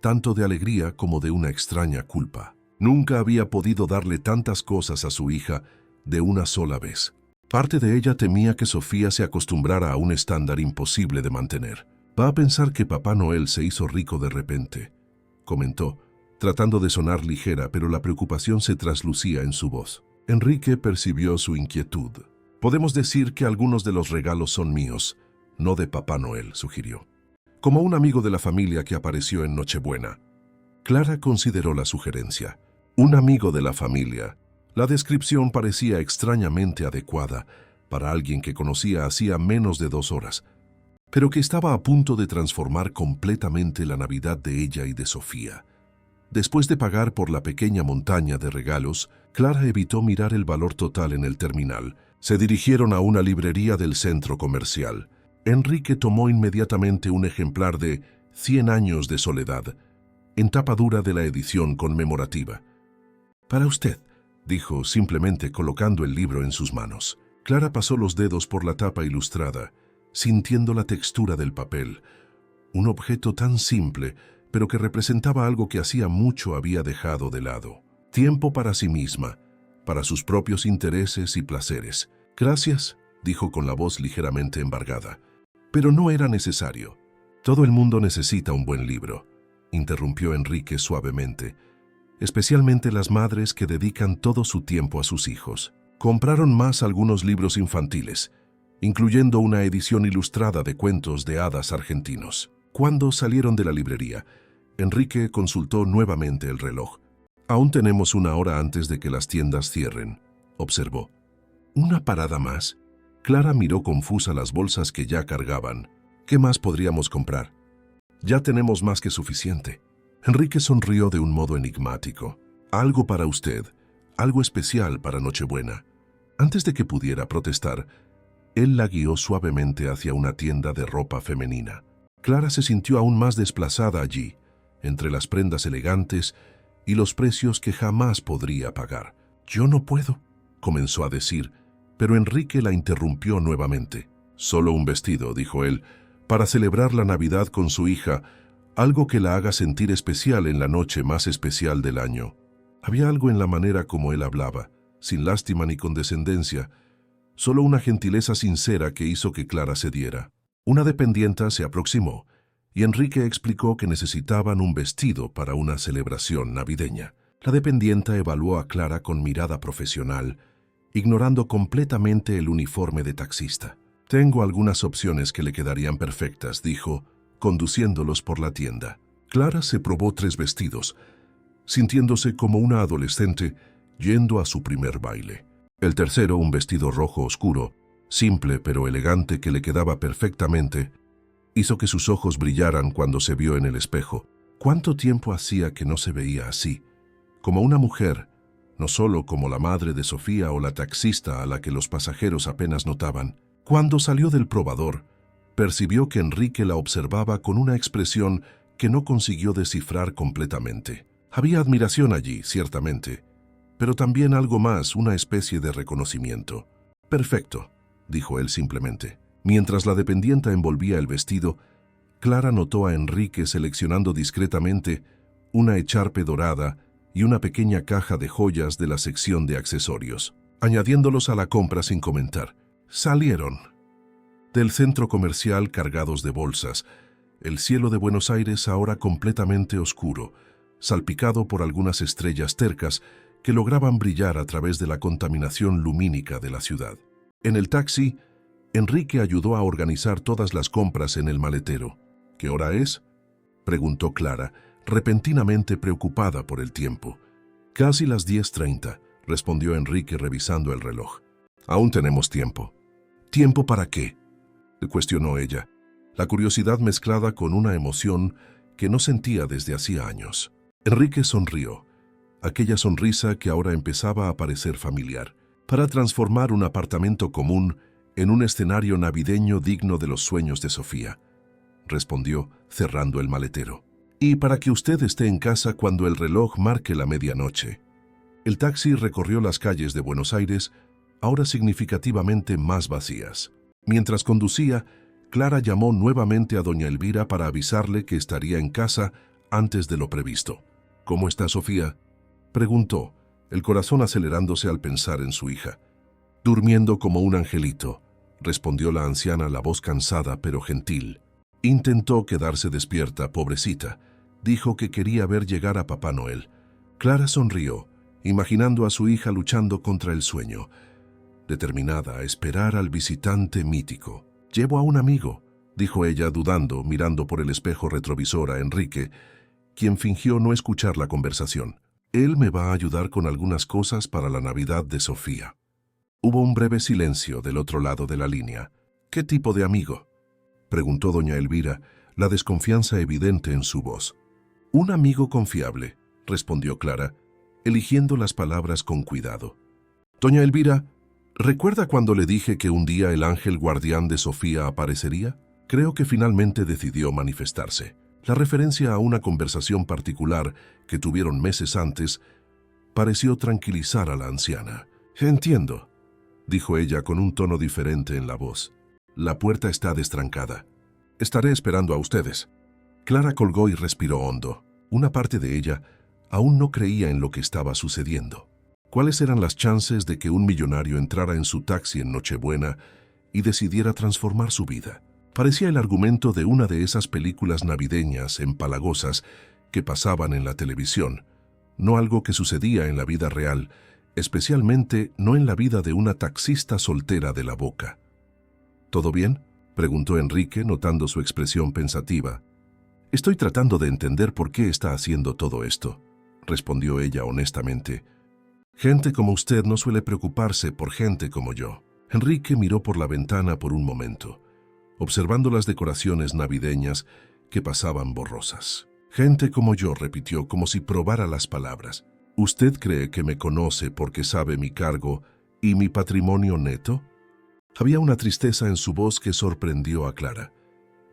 tanto de alegría como de una extraña culpa. Nunca había podido darle tantas cosas a su hija de una sola vez. Parte de ella temía que Sofía se acostumbrara a un estándar imposible de mantener. Va a pensar que Papá Noel se hizo rico de repente, comentó, tratando de sonar ligera, pero la preocupación se traslucía en su voz. Enrique percibió su inquietud. Podemos decir que algunos de los regalos son míos, no de Papá Noel, sugirió. Como un amigo de la familia que apareció en Nochebuena. Clara consideró la sugerencia. Un amigo de la familia. La descripción parecía extrañamente adecuada para alguien que conocía hacía menos de 2 horas, pero que estaba a punto de transformar completamente la Navidad de ella y de Sofía. Después de pagar por la pequeña montaña de regalos, Clara evitó mirar el valor total en el terminal. Se dirigieron a una librería del centro comercial. Enrique tomó inmediatamente un ejemplar de 100 años de soledad, en tapa dura de la edición conmemorativa. «Para usted», dijo simplemente colocando el libro en sus manos. Clara pasó los dedos por la tapa ilustrada, sintiendo la textura del papel. Un objeto tan simple, pero que representaba algo que hacía mucho había dejado de lado. Tiempo para sí misma, para sus propios intereses y placeres. «Gracias», dijo con la voz ligeramente embargada. «Pero no era necesario». «Todo el mundo necesita un buen libro», interrumpió Enrique suavemente, «especialmente las madres que dedican todo su tiempo a sus hijos». Compraron más algunos libros infantiles, incluyendo una edición ilustrada de cuentos de hadas argentinos. Cuando salieron de la librería, Enrique consultó nuevamente el reloj. «Aún tenemos 1 hora antes de que las tiendas cierren», observó. «¿Una parada más?» Clara miró confusa las bolsas que ya cargaban. «¿Qué más podríamos comprar?» «Ya tenemos más que suficiente». Enrique sonrió de un modo enigmático. «Algo para usted, algo especial para Nochebuena». Antes de que pudiera protestar, él la guió suavemente hacia una tienda de ropa femenina. Clara se sintió aún más desplazada allí, entre las prendas elegantes y los precios que jamás podría pagar. «Yo no puedo», comenzó a decir, pero Enrique la interrumpió nuevamente. «Solo un vestido», dijo él, «para celebrar la Navidad con su hija, algo que la haga sentir especial en la noche más especial del año». Había algo en la manera como él hablaba, sin lástima ni condescendencia, solo una gentileza sincera que hizo que Clara cediera. Una dependienta se aproximó y Enrique explicó que necesitaban un vestido para una celebración navideña. La dependienta evaluó a Clara con mirada profesional, ignorando completamente el uniforme de taxista. «Tengo algunas opciones que le quedarían perfectas», dijo, conduciéndolos por la tienda. Clara se probó 3 vestidos, sintiéndose como una adolescente yendo a su primer baile. El tercero, un vestido rojo oscuro, simple pero elegante que le quedaba perfectamente, hizo que sus ojos brillaran cuando se vio en el espejo. ¿Cuánto tiempo hacía que no se veía así? Como una mujer, no solo como la madre de Sofía o la taxista a la que los pasajeros apenas notaban. Cuando salió del probador, percibió que Enrique la observaba con una expresión que no consiguió descifrar completamente. Había admiración allí, ciertamente, pero también algo más, una especie de reconocimiento. «Perfecto», dijo él simplemente. Mientras la dependienta envolvía el vestido, Clara notó a Enrique seleccionando discretamente una echarpe dorada y una pequeña caja de joyas de la sección de accesorios, añadiéndolos a la compra sin comentar. Salieron del centro comercial cargados de bolsas, el cielo de Buenos Aires ahora completamente oscuro, salpicado por algunas estrellas tercas que lograban brillar a través de la contaminación lumínica de la ciudad. En el taxi, Enrique ayudó a organizar todas las compras en el maletero. «¿Qué hora es?», preguntó Clara, repentinamente preocupada por el tiempo. «Casi las 10:30», respondió Enrique revisando el reloj. «Aún tenemos tiempo». «¿Tiempo para qué?», cuestionó ella, la curiosidad mezclada con una emoción que no sentía desde hacía años. Enrique sonrió, aquella sonrisa que ahora empezaba a parecer familiar. «Para transformar un apartamento común en un escenario navideño digno de los sueños de Sofía», respondió, cerrando el maletero. «Y para que usted esté en casa cuando el reloj marque la medianoche». El taxi recorrió las calles de Buenos Aires, ahora significativamente más vacías. Mientras conducía, Clara llamó nuevamente a doña Elvira para avisarle que estaría en casa antes de lo previsto. «¿Cómo está Sofía?», preguntó, el corazón acelerándose al pensar en su hija. «Durmiendo como un angelito», respondió la anciana, la voz cansada pero gentil. «Intentó quedarse despierta, pobrecita. Dijo que quería ver llegar a Papá Noel». Clara sonrió, imaginando a su hija luchando contra el sueño, determinada a esperar al visitante mítico. «Llevo a un amigo», dijo ella dudando, mirando por el espejo retrovisor a Enrique, quien fingió no escuchar la conversación. «Él me va a ayudar con algunas cosas para la Navidad de Sofía». Hubo un breve silencio del otro lado de la línea. «¿Qué tipo de amigo?», preguntó doña Elvira, la desconfianza evidente en su voz. «Un amigo confiable», respondió Clara, eligiendo las palabras con cuidado. «Doña Elvira, ¿recuerda cuando le dije que un día el ángel guardián de Sofía aparecería? Creo que finalmente decidió manifestarse». La referencia a una conversación particular que tuvieron meses antes pareció tranquilizar a la anciana. «Entiendo», dijo ella con un tono diferente en la voz. «La puerta está destrancada. Estaré esperando a ustedes». Clara colgó y respiró hondo. Una parte de ella aún no creía en lo que estaba sucediendo. ¿Cuáles eran las chances de que un millonario entrara en su taxi en Nochebuena y decidiera transformar su vida? Parecía el argumento de una de esas películas navideñas empalagosas que pasaban en la televisión, no algo que sucedía en la vida real, especialmente no en la vida de una taxista soltera de La Boca. ¿Todo bien?, preguntó Enrique, notando su expresión pensativa. «Estoy tratando de entender por qué está haciendo todo esto», respondió ella honestamente. «Gente como usted no suele preocuparse por gente como yo». Enrique miró por la ventana por un momento, observando las decoraciones navideñas que pasaban borrosas. «Gente como yo», repitió como si probara las palabras. «¿Usted cree que me conoce porque sabe mi cargo y mi patrimonio neto?» Había una tristeza en su voz que sorprendió a Clara.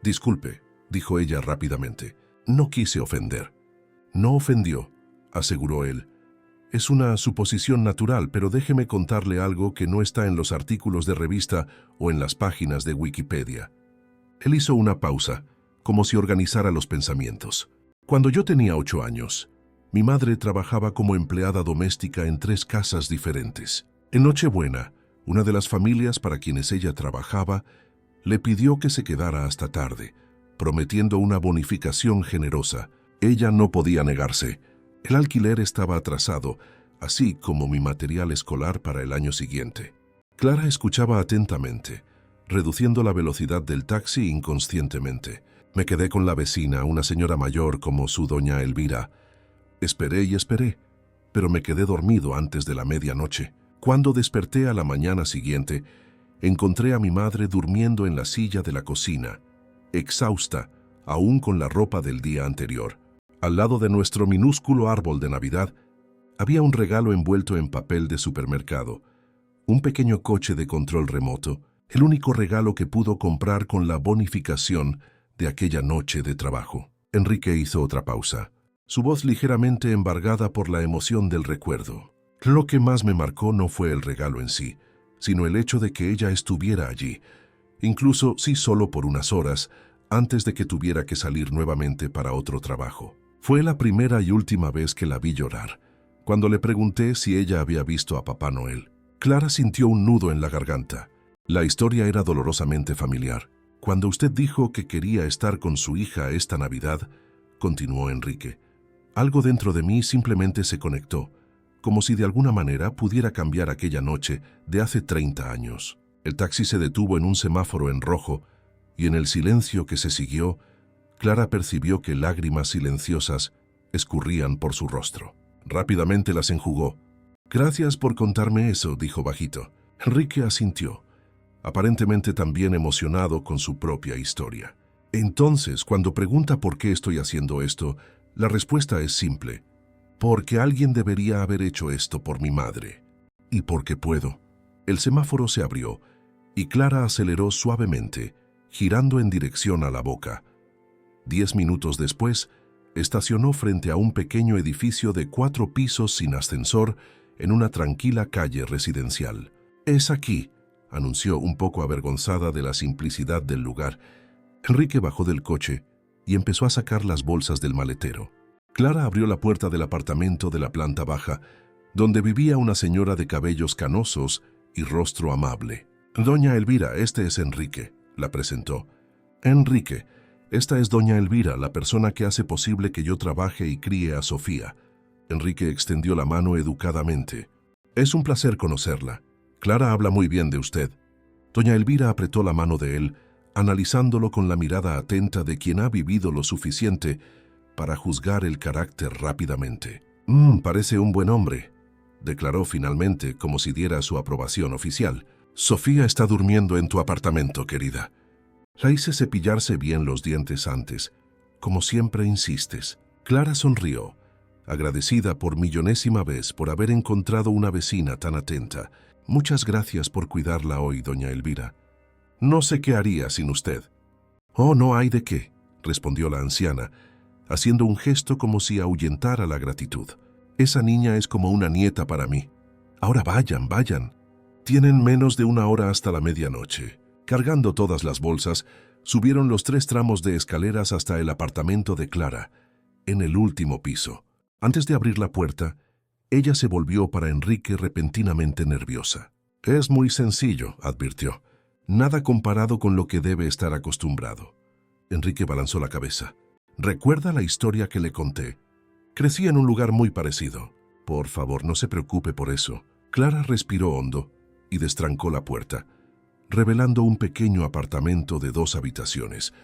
«Disculpe», dijo ella rápidamente. «No quise ofender». «No ofendió», aseguró él. «Es una suposición natural, pero déjeme contarle algo que no está en los artículos de revista o en las páginas de Wikipedia». Él hizo una pausa, como si organizara los pensamientos. «Cuando yo tenía 8 años, mi madre trabajaba como empleada doméstica en 3 casas diferentes. En Nochebuena, una de las familias para quienes ella trabajaba le pidió que se quedara hasta tarde, prometiendo una bonificación generosa. Ella no podía negarse. El alquiler estaba atrasado, así como mi material escolar para el año siguiente». Clara escuchaba atentamente, reduciendo la velocidad del taxi inconscientemente. «Me quedé con la vecina, una señora mayor como su doña Elvira. Esperé y esperé, pero me quedé dormido antes de la medianoche. Cuando desperté a la mañana siguiente, encontré a mi madre durmiendo en la silla de la cocina, exhausta, aún con la ropa del día anterior. Al lado de nuestro minúsculo árbol de Navidad, había un regalo envuelto en papel de supermercado, un pequeño coche de control remoto, el único regalo que pudo comprar con la bonificación de aquella noche de trabajo». Enrique hizo otra pausa, su voz ligeramente embargada por la emoción del recuerdo. «Lo que más me marcó no fue el regalo en sí, sino el hecho de que ella estuviera allí, incluso si solo por unas horas, antes de que tuviera que salir nuevamente para otro trabajo. Fue la primera y última vez que la vi llorar, cuando le pregunté si ella había visto a Papá Noel». Clara sintió un nudo en la garganta. La historia era dolorosamente familiar. «Cuando usted dijo que quería estar con su hija esta Navidad», continuó Enrique, «algo dentro de mí simplemente se conectó, como si de alguna manera pudiera cambiar aquella noche de hace 30 años. El taxi se detuvo en un semáforo en rojo y en el silencio que se siguió, Clara percibió que lágrimas silenciosas escurrían por su rostro. Rápidamente las enjugó. «Gracias por contarme eso», dijo bajito. Enrique asintió, aparentemente también emocionado con su propia historia. «Entonces, cuando pregunta por qué estoy haciendo esto, la respuesta es simple. Porque alguien debería haber hecho esto por mi madre. Y porque puedo». El semáforo se abrió y Clara aceleró suavemente, girando en dirección a La Boca. 10 minutos después, estacionó frente a un pequeño edificio de 4 pisos sin ascensor en una tranquila calle residencial. «Es aquí», anunció un poco avergonzada de la simplicidad del lugar. Enrique bajó del coche y empezó a sacar las bolsas del maletero. Clara abrió la puerta del apartamento de la planta baja, donde vivía una señora de cabellos canosos y rostro amable. «Doña Elvira, este es Enrique», la presentó. «Enrique, esta es doña Elvira, la persona que hace posible que yo trabaje y críe a Sofía». Enrique extendió la mano educadamente. «Es un placer conocerla. Clara habla muy bien de usted». Doña Elvira apretó la mano de él, analizándolo con la mirada atenta de quien ha vivido lo suficiente para juzgar el carácter rápidamente. Parece un buen hombre», declaró finalmente, como si diera su aprobación oficial. «Sofía está durmiendo en tu apartamento, querida. La hice cepillarse bien los dientes antes, como siempre insistes». Clara sonrió, agradecida por millonésima vez por haber encontrado una vecina tan atenta. «Muchas gracias por cuidarla hoy, doña Elvira. No sé qué haría sin usted». «Oh, no hay de qué», respondió la anciana, haciendo un gesto como si ahuyentara la gratitud. Esa niña es como una nieta para mí. Ahora vayan, vayan. Tienen menos de una hora hasta la medianoche. Cargando todas las bolsas, subieron los 3 tramos de escaleras hasta el apartamento de Clara, en el último piso. Antes de abrir la puerta, ella se volvió para Enrique repentinamente nerviosa. «Es muy sencillo», advirtió. «Nada comparado con lo que debe estar acostumbrado». Enrique balanzó la cabeza. «¿Recuerda la historia que le conté? Crecí en un lugar muy parecido». «Por favor, no se preocupe por eso». Clara respiró hondo y destrancó la puerta, revelando un pequeño apartamento de 2 habitaciones,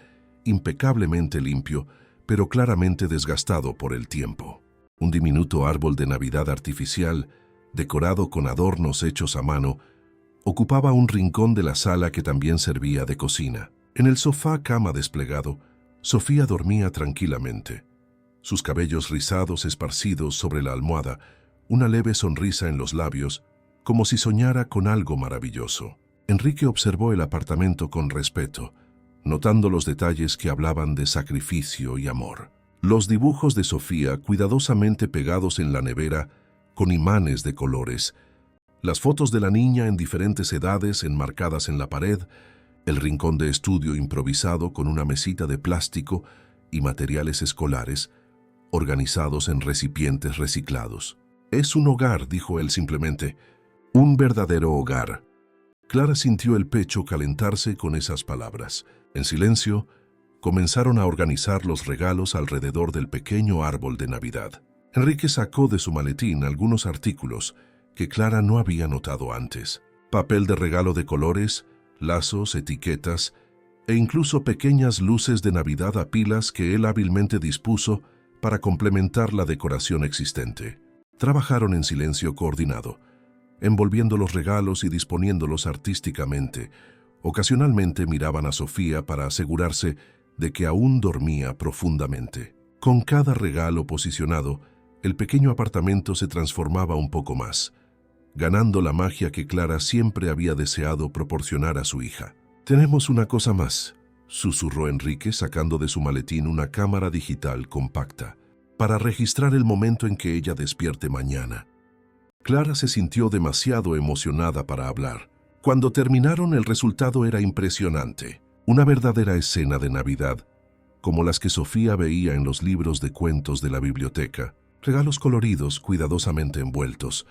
impecablemente limpio, pero claramente desgastado por el tiempo. Un diminuto árbol de Navidad artificial, decorado con adornos hechos a mano, ocupaba un rincón de la sala que también servía de cocina. En el sofá cama desplegado, Sofía dormía tranquilamente. Sus cabellos rizados esparcidos sobre la almohada, una leve sonrisa en los labios, como si soñara con algo maravilloso. Enrique observó el apartamento con respeto, notando los detalles que hablaban de sacrificio y amor. Los dibujos de Sofía cuidadosamente pegados en la nevera con imanes de colores, las fotos de la niña en diferentes edades enmarcadas en la pared, el rincón de estudio improvisado con una mesita de plástico y materiales escolares, organizados en recipientes reciclados. «Es un hogar», dijo él simplemente, «un verdadero hogar». Clara sintió el pecho calentarse con esas palabras. En silencio, comenzaron a organizar los regalos alrededor del pequeño árbol de Navidad. Enrique sacó de su maletín algunos artículos que Clara no había notado antes. Papel de regalo de colores, lazos, etiquetas e incluso pequeñas luces de Navidad a pilas que él hábilmente dispuso para complementar la decoración existente. Trabajaron en silencio coordinado, envolviendo los regalos y disponiéndolos artísticamente. Ocasionalmente miraban a Sofía para asegurarse de que aún dormía profundamente. Con cada regalo posicionado, el pequeño apartamento se transformaba un poco más, ganando la magia que Clara siempre había deseado proporcionar a su hija. «Tenemos una cosa más», susurró Enrique sacando de su maletín una cámara digital compacta, para registrar el momento en que ella despierte mañana. Clara se sintió demasiado emocionada para hablar. Cuando terminaron, el resultado era impresionante. Una verdadera escena de Navidad, como las que Sofía veía en los libros de cuentos de la biblioteca. Regalos coloridos, cuidadosamente envueltos,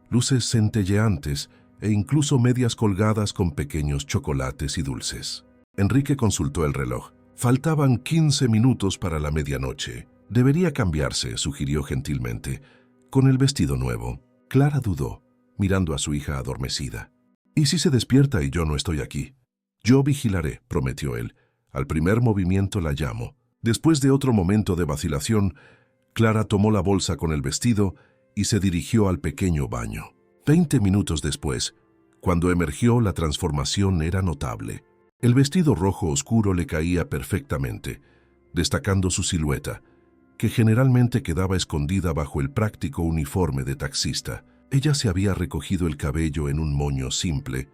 luces centelleantes e incluso medias colgadas con pequeños chocolates y dulces. Enrique consultó el reloj. Faltaban 15 minutos para la medianoche. Debería cambiarse, sugirió gentilmente, con el vestido nuevo. Clara dudó, mirando a su hija adormecida. «¿Y si se despierta y yo no estoy aquí?» «Yo vigilaré», prometió él. «Al primer movimiento la llamo». Después de otro momento de vacilación, Clara tomó la bolsa con el vestido y se dirigió al pequeño baño. 20 minutos después, cuando emergió, la transformación era notable. El vestido rojo oscuro le caía perfectamente, destacando su silueta, que generalmente quedaba escondida bajo el práctico uniforme de taxista. Ella se había recogido el cabello en un moño simple,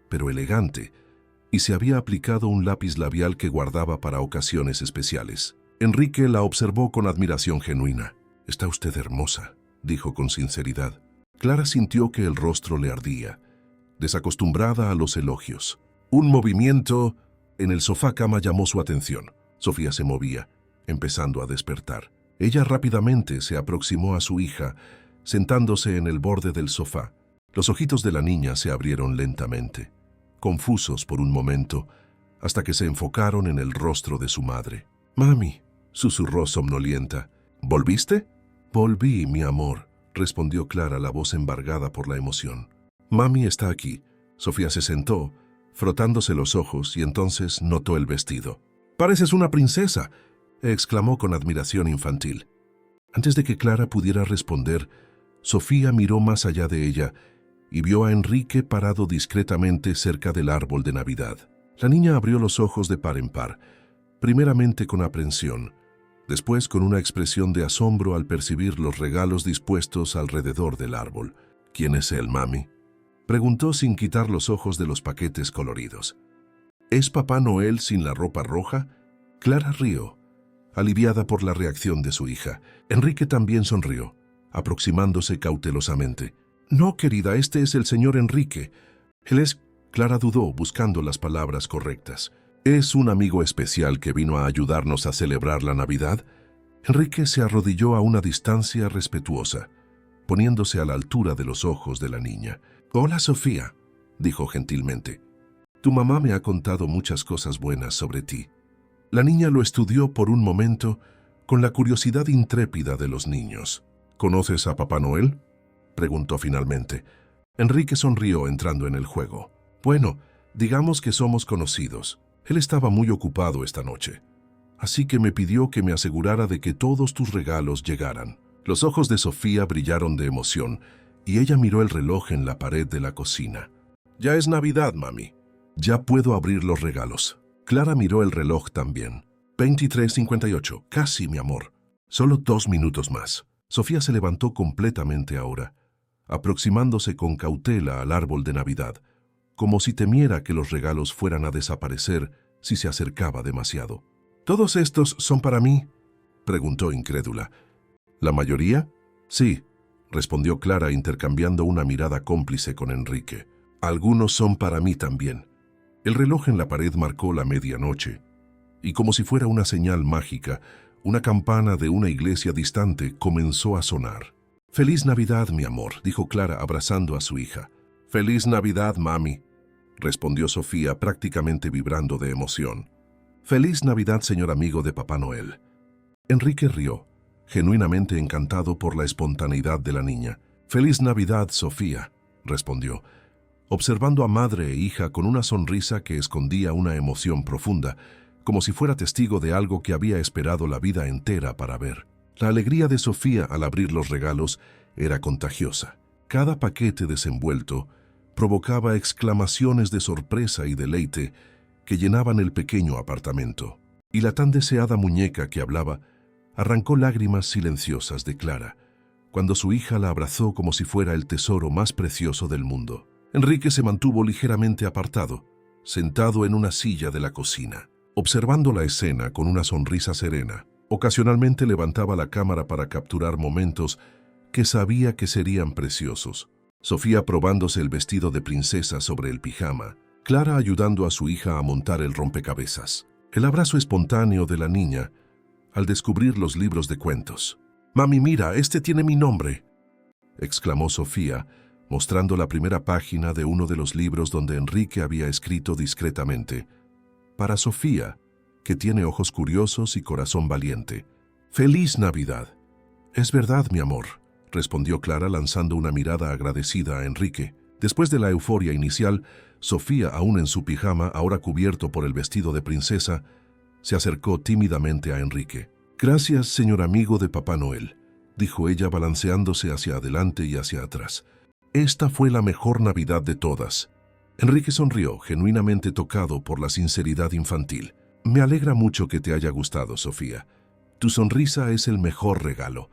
pero elegante, y se había aplicado un lápiz labial que guardaba para ocasiones especiales. Enrique la observó con admiración genuina. «Está usted hermosa», dijo con sinceridad. Clara sintió que el rostro le ardía, desacostumbrada a los elogios. Un movimiento en el sofá cama llamó su atención. Sofía se movía, empezando a despertar. Ella rápidamente se aproximó a su hija, sentándose en el borde del sofá. Los ojitos de la niña se abrieron lentamente, confusos por un momento, hasta que se enfocaron en el rostro de su madre. «Mami», susurró somnolienta. «¿Volviste?» «Volví, mi amor», respondió Clara, la voz embargada por la emoción. «Mami está aquí». Sofía se sentó, frotándose los ojos, y entonces notó el vestido. «¡Pareces una princesa!», exclamó con admiración infantil. Antes de que Clara pudiera responder, Sofía miró más allá de ella y vio a Enrique parado discretamente cerca del árbol de Navidad. La niña abrió los ojos de par en par, primeramente con aprensión, después con una expresión de asombro al percibir los regalos dispuestos alrededor del árbol. «¿Quién es él, mami?», preguntó sin quitar los ojos de los paquetes coloridos. «¿Es Papá Noel sin la ropa roja?». Clara rió, aliviada por la reacción de su hija. Enrique también sonrió, aproximándose cautelosamente. «No, querida, este es el señor Enrique. Él es...» Clara dudó, buscando las palabras correctas. «¿Es un amigo especial que vino a ayudarnos a celebrar la Navidad?» Enrique se arrodilló a una distancia respetuosa, poniéndose a la altura de los ojos de la niña. «Hola, Sofía», dijo gentilmente. «Tu mamá me ha contado muchas cosas buenas sobre ti». La niña lo estudió por un momento con la curiosidad intrépida de los niños. «¿Conoces a Papá Noel?», preguntó finalmente. Enrique sonrió entrando en el juego. «Bueno, digamos que somos conocidos. Él estaba muy ocupado esta noche, así que me pidió que me asegurara de que todos tus regalos llegaran». Los ojos de Sofía brillaron de emoción y ella miró el reloj en la pared de la cocina. «Ya es Navidad, mami. Ya puedo abrir los regalos». Clara miró el reloj también. 23:58. «Casi, mi amor. Solo 2 minutos más». Sofía se levantó completamente ahora, aproximándose con cautela al árbol de Navidad, como si temiera que los regalos fueran a desaparecer si se acercaba demasiado. «¿Todos estos son para mí?», preguntó incrédula. «¿La mayoría?». «Sí», respondió Clara intercambiando una mirada cómplice con Enrique. «Algunos son para mí también». El reloj en la pared marcó la medianoche, y como si fuera una señal mágica, una campana de una iglesia distante comenzó a sonar. «Feliz Navidad, mi amor», dijo Clara abrazando a su hija. «Feliz Navidad, mami», respondió Sofía prácticamente vibrando de emoción. «Feliz Navidad, señor amigo de Papá Noel». Enrique rió, genuinamente encantado por la espontaneidad de la niña. «Feliz Navidad, Sofía», respondió, observando a madre e hija con una sonrisa que escondía una emoción profunda, como si fuera testigo de algo que había esperado la vida entera para ver. La alegría de Sofía al abrir los regalos era contagiosa. Cada paquete desenvuelto provocaba exclamaciones de sorpresa y deleite que llenaban el pequeño apartamento. Y la tan deseada muñeca que hablaba arrancó lágrimas silenciosas de Clara, cuando su hija la abrazó como si fuera el tesoro más precioso del mundo. Enrique se mantuvo ligeramente apartado, sentado en una silla de la cocina, observando la escena con una sonrisa serena. Ocasionalmente levantaba la cámara para capturar momentos que sabía que serían preciosos. Sofía probándose el vestido de princesa sobre el pijama, Clara ayudando a su hija a montar el rompecabezas. El abrazo espontáneo de la niña al descubrir los libros de cuentos. «Mami, mira, este tiene mi nombre», exclamó Sofía, mostrando la primera página de uno de los libros donde Enrique había escrito discretamente: «Para Sofía, que tiene ojos curiosos y corazón valiente. ¡Feliz Navidad!». «Es verdad, mi amor», respondió Clara lanzando una mirada agradecida a Enrique. Después de la euforia inicial, Sofía, aún en su pijama, ahora cubierto por el vestido de princesa, se acercó tímidamente a Enrique. «Gracias, señor amigo de Papá Noel», dijo ella balanceándose hacia adelante y hacia atrás. «Esta fue la mejor Navidad de todas». Enrique sonrió, genuinamente tocado por la sinceridad infantil. «Me alegra mucho que te haya gustado, Sofía. Tu sonrisa es el mejor regalo».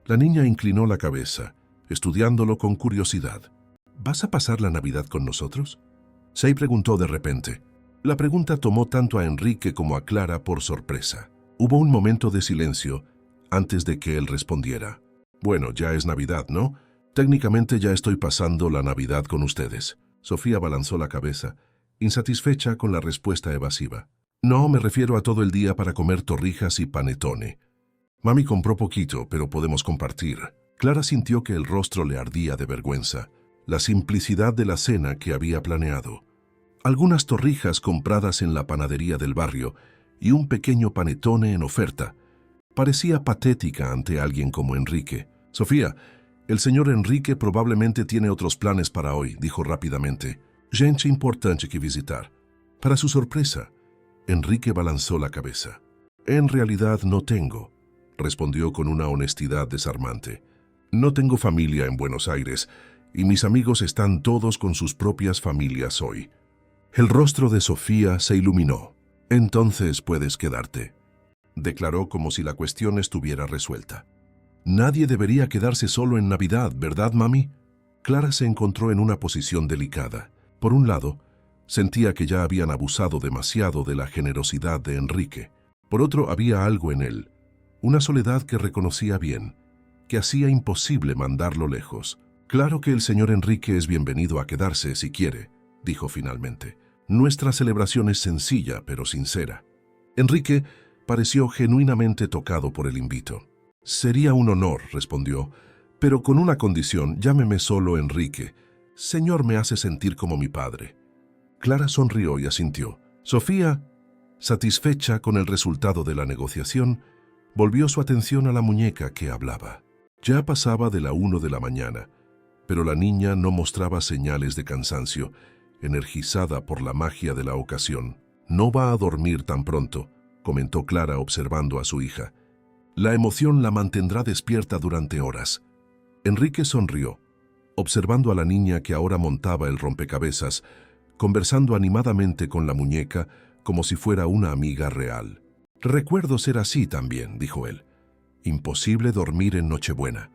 La niña inclinó la cabeza, estudiándolo con curiosidad. «¿Vas a pasar la Navidad con nosotros?», se preguntó de repente. La pregunta tomó tanto a Enrique como a Clara por sorpresa. Hubo un momento de silencio antes de que él respondiera. «Bueno, ya es Navidad, ¿no? Técnicamente ya estoy pasando la Navidad con ustedes». Sofía balanzó la cabeza, insatisfecha con la respuesta evasiva. «No, me refiero a todo el día para comer torrijas y panetone. Mami compró poquito, pero podemos compartir». Clara sintió que el rostro le ardía de vergüenza. La simplicidad de la cena que había planeado. Algunas torrijas compradas en la panadería del barrio y un pequeño panetone en oferta. Parecía patética ante alguien como Enrique. «Sofía, el señor Enrique probablemente tiene otros planes para hoy», dijo rápidamente. «Gente importante que visitar». Para su sorpresa, Enrique balanzó la cabeza. «En realidad no tengo», respondió con una honestidad desarmante. «No tengo familia en Buenos Aires y mis amigos están todos con sus propias familias hoy». El rostro de Sofía se iluminó. «Entonces puedes quedarte», declaró como si la cuestión estuviera resuelta. «Nadie debería quedarse solo en Navidad, ¿verdad, mami?». Clara se encontró en una posición delicada. Por un lado, sentía que ya habían abusado demasiado de la generosidad de Enrique. Por otro, había algo en él, una soledad que reconocía bien, que hacía imposible mandarlo lejos. «Claro que el señor Enrique es bienvenido a quedarse si quiere», dijo finalmente. «Nuestra celebración es sencilla, pero sincera». Enrique pareció genuinamente tocado por el invito. «Sería un honor», respondió, «pero con una condición, llámeme solo Enrique. Señor me hace sentir como mi padre». Clara sonrió y asintió. Sofía, satisfecha con el resultado de la negociación, volvió su atención a la muñeca que hablaba. Ya pasaba de la 1 de la mañana, pero la niña no mostraba señales de cansancio, energizada por la magia de la ocasión. «No va a dormir tan pronto», comentó Clara observando a su hija. «La emoción la mantendrá despierta durante horas». Enrique sonrió, observando a la niña que ahora montaba el rompecabezas, conversando animadamente con la muñeca como si fuera una amiga real. «Recuerdo ser así también», dijo él. «Imposible dormir en Nochebuena».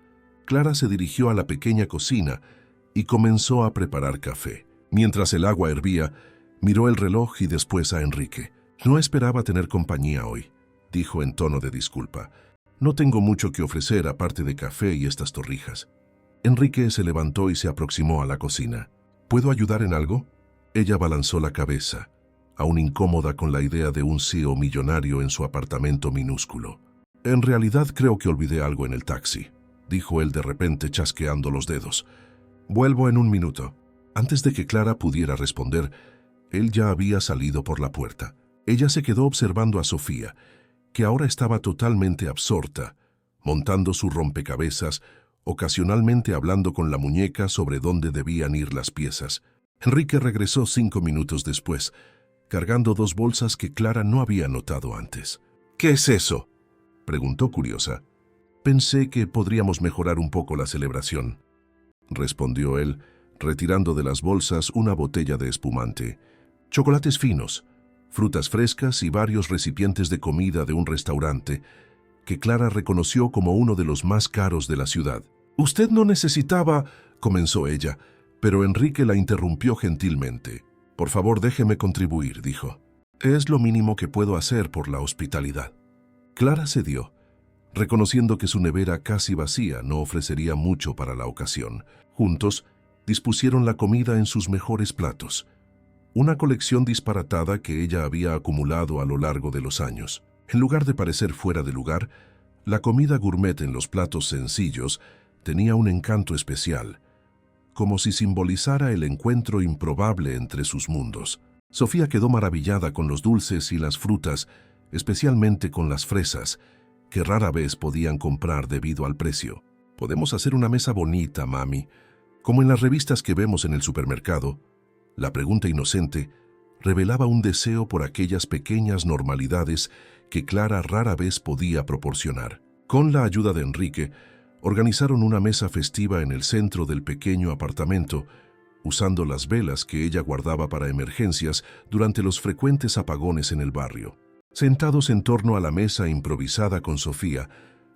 Clara se dirigió a la pequeña cocina y comenzó a preparar café. Mientras el agua hervía, miró el reloj y después a Enrique. «No esperaba tener compañía hoy», dijo en tono de disculpa. «No tengo mucho que ofrecer aparte de café y estas torrijas». Enrique se levantó y se aproximó a la cocina. «¿Puedo ayudar en algo?». Ella balanzó la cabeza, aún incómoda con la idea de un CEO millonario en su apartamento minúsculo. «En realidad creo que olvidé algo en el taxi», dijo él de repente chasqueando los dedos. «Vuelvo en un minuto». Antes de que Clara pudiera responder, él ya había salido por la puerta. Ella se quedó observando a Sofía, que ahora estaba totalmente absorta, montando su rompecabezas, ocasionalmente hablando con la muñeca sobre dónde debían ir las piezas. Enrique regresó 5 minutos después, cargando 2 bolsas que Clara no había notado antes. «¿Qué es eso?», preguntó curiosa. «Pensé que podríamos mejorar un poco la celebración», respondió él, retirando de las bolsas una botella de espumante, chocolates finos, frutas frescas y varios recipientes de comida de un restaurante que Clara reconoció como uno de los más caros de la ciudad. «Usted no necesitaba», comenzó ella, pero Enrique la interrumpió gentilmente. «Por favor, déjeme contribuir», dijo. «Es lo mínimo que puedo hacer por la hospitalidad». Clara cedió, reconociendo que su nevera casi vacía no ofrecería mucho para la ocasión. Juntos, dispusieron la comida en sus mejores platos, una colección disparatada que ella había acumulado a lo largo de los años. En lugar de parecer fuera de lugar, la comida gourmet en los platos sencillos tenía un encanto especial, como si simbolizara el encuentro improbable entre sus mundos. Sofía quedó maravillada con los dulces y las frutas, especialmente con las fresas, que rara vez podían comprar debido al precio. «Podemos hacer una mesa bonita, mami, como en las revistas que vemos en el supermercado». La pregunta inocente revelaba un deseo por aquellas pequeñas normalidades que Clara rara vez podía proporcionar. Con la ayuda de Enrique, organizaron una mesa festiva en el centro del pequeño apartamento, usando las velas que ella guardaba para emergencias durante los frecuentes apagones en el barrio. Sentados en torno a la mesa improvisada con Sofía,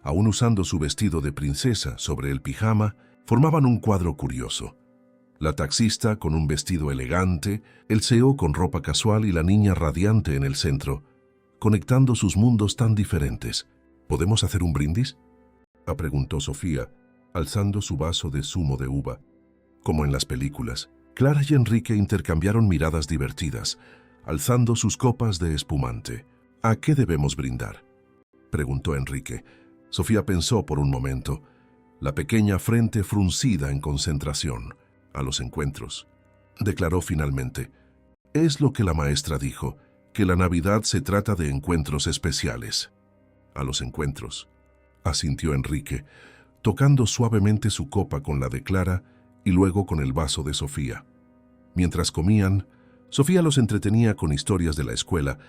aún usando su vestido de princesa sobre el pijama, formaban un cuadro curioso. La taxista con un vestido elegante, el CEO con ropa casual y la niña radiante en el centro, conectando sus mundos tan diferentes. «¿Podemos hacer un brindis?», preguntó Sofía, alzando su vaso de zumo de uva. Como en las películas, Clara y Enrique intercambiaron miradas divertidas, alzando sus copas de espumante. «¿A qué debemos brindar?», preguntó Enrique. Sofía pensó por un momento, la pequeña frente fruncida en concentración. «A los encuentros», declaró finalmente. «Es lo que la maestra dijo, que la Navidad se trata de encuentros especiales». «A los encuentros», asintió Enrique, tocando suavemente su copa con la de Clara y luego con el vaso de Sofía. Mientras comían, Sofía los entretenía con historias de la escuela